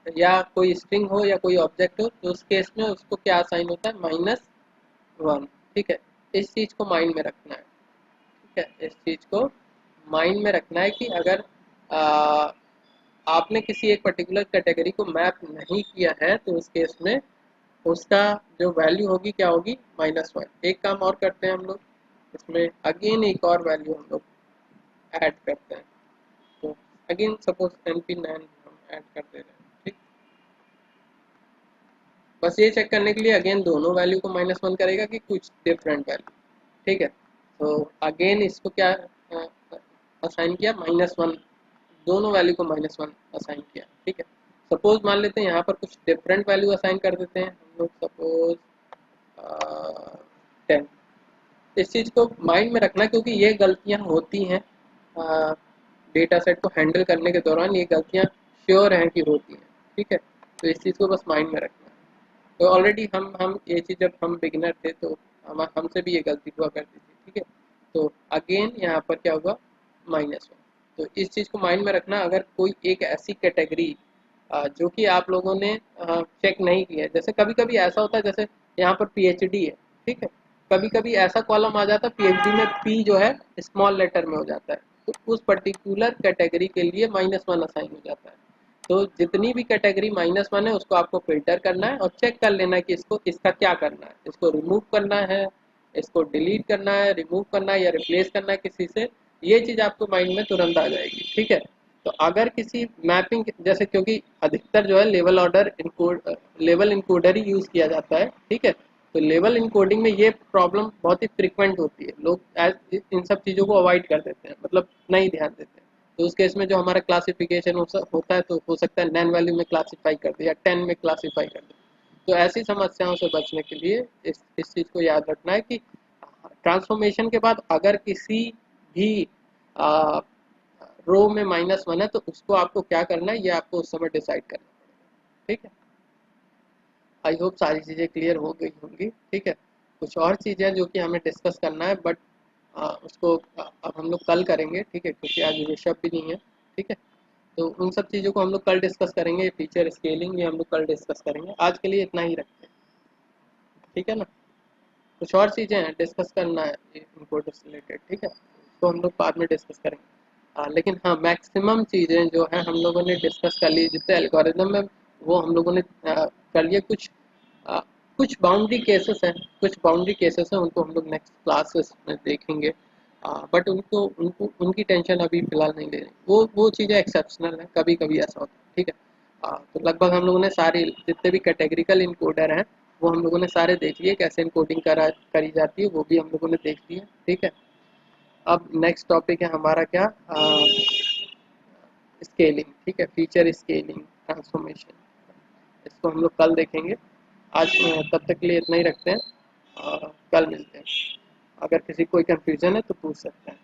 या कोई स्ट्रिंग हो या कोई ऑब्जेक्ट हो, तो उस केस में उसको क्या असाइन होता है? -1, ठीक है। इस चीज़ को माइंड में रखना है, ठीक है। इस चीज़ को माइंड में रखना है कि अगर आ, आपने किसी एक पर्टिकुलर कैटेगरी को मैप नहीं किया है तो उस केस में उसका जो वैल्यू होगी क्या होगी? -1। एक काम और करते हैं हम लोग, इसमें अगेन एक और वैल्यू हम लोग ऐड करते हैं। तो अगेन सपोज np9 हम ऐड कर दे रहे हैं, ठीक। बस ये चेक करने के लिए अगेन दोनों वैल्यू को -1 करेगा कि कुछ डिफरेंट वैल्यू, ठीक है। तो अगेन इसको क्या असाइन किया? -1। दोनों वैल्यू को -1 असाइन किया, ठीक है। सपोज मान लेते हैं यहाँ पर कुछ डिफरेंट वैल्यू असाइन कर देते हैं हम लोग, सपोज 10। इस चीज़ को माइंड में रखना क्योंकि ये गलतियाँ होती हैं डेटा सेट को हैंडल करने के दौरान। ये गलतियाँ श्योर हैं कि होती हैं, ठीक है। तो इस चीज़ को बस माइंड में रखना है। तो ऑलरेडी हम ये चीज़ जब हम बिगिनर थे तो हम हमसे भी ये गलती हुआ करती थी, ठीक है। तो अगेन यहाँ पर क्या होगा? -1। तो इस चीज़ को माइंड में रखना। अगर कोई एक ऐसी कैटेगरी जो कि आप लोगों ने चेक नहीं किया है, जैसे कभी कभी ऐसा होता है, जैसे यहाँ पर पीएचडी है, ठीक है। कभी कभी ऐसा कॉलम आ जाता है पीएचडी में पी जो है स्मॉल लेटर में हो जाता है, तो उस पर्टिकुलर कैटेगरी के लिए -1 असाइन हो जाता है। तो जितनी भी कैटेगरी -1 है उसको आपको फिल्टर करना है और चेक कर लेना है कि इसको इसका क्या करना है। इसको रिमूव करना है, इसको डिलीट करना है, रिमूव करना है या रिप्लेस करना है किसी से। ये चीज़ आपको माइंड में तुरंत आ जाएगी, ठीक है। तो अगर किसी मैपिंग जैसे, क्योंकि अधिकतर जो है लेवल इनकोडर ही यूज़ किया जाता है, ठीक है। तो लेवल इनकोडिंग में ये प्रॉब्लम बहुत ही फ्रिक्वेंट होती है, लोग इन सब चीज़ों को अवॉइड कर देते हैं, मतलब नहीं ध्यान देते हैं। तो उस केस में जो हमारा क्लासिफिकेशन होता है, तो हो सकता है नैन वैल्यू में क्लासीफाई कर दे या 10 में क्लासीफाई कर दे। तो ऐसी समस्याओं से बचने के लिए इस चीज़ को याद रखना है कि ट्रांसफॉर्मेशन के बाद अगर किसी भी रो में -1 है, तो उसको आपको क्या करना है, ये आपको उस समय डिसाइड करना पड़ेगा, ठीक है। आई होप सारी चीज़ें क्लियर हो गई होंगी, ठीक है। कुछ और चीज़ें जो कि हमें डिस्कस करना है, बट उसको अब हम लोग कल करेंगे, ठीक है, क्योंकि आज ऋषभ भी नहीं है, ठीक है। तो उन सब चीज़ों को हम लोग कल डिस्कस करेंगे, फीचर स्केलिंग ये हम लोग कल डिस्कस करेंगे। आज के लिए इतना ही रखते हैं, ठीक है ना। कुछ और चीज़ें हैं डिस्कस करना है इनको से रिलेटेड, ठीक है, तो हम लोग बाद में डिस्कस करेंगे। लेकिन हाँ, मैक्सिमम चीज़ें जो हैं हम लोगों ने डिस्कस कर ली, जितने एल्गोरिदम में वो हम लोगों ने कर लिए। अ, कुछ बाउंड्री केसेस हैं, उनको हम लोग नेक्स्ट क्लासेस में देखेंगे। बट उनको उनको उनकी टेंशन अभी फ़िलहाल नहीं ले रही, वो चीज़ें एक्सेप्शनल हैं, कभी कभी ऐसा होता है, ठीक है। तो लगभग हम लोगों ने सारी जितने भी कैटेगरिकल इनकोडर हैं वो हम लोगों ने सारे देख लिए, कैसे इनकोडिंग करी जाती है वो भी हम लोगों ने देख लिया, ठीक है। अब नेक्स्ट टॉपिक है हमारा क्या, स्केलिंग, ठीक है, फीचर स्केलिंग ट्रांसफॉर्मेशन। इसको हम लोग कल देखेंगे। आज तब तक के लिए इतना ही रखते हैं, कल मिलते हैं। अगर किसी कोई कंफ्यूजन है तो पूछ सकते हैं।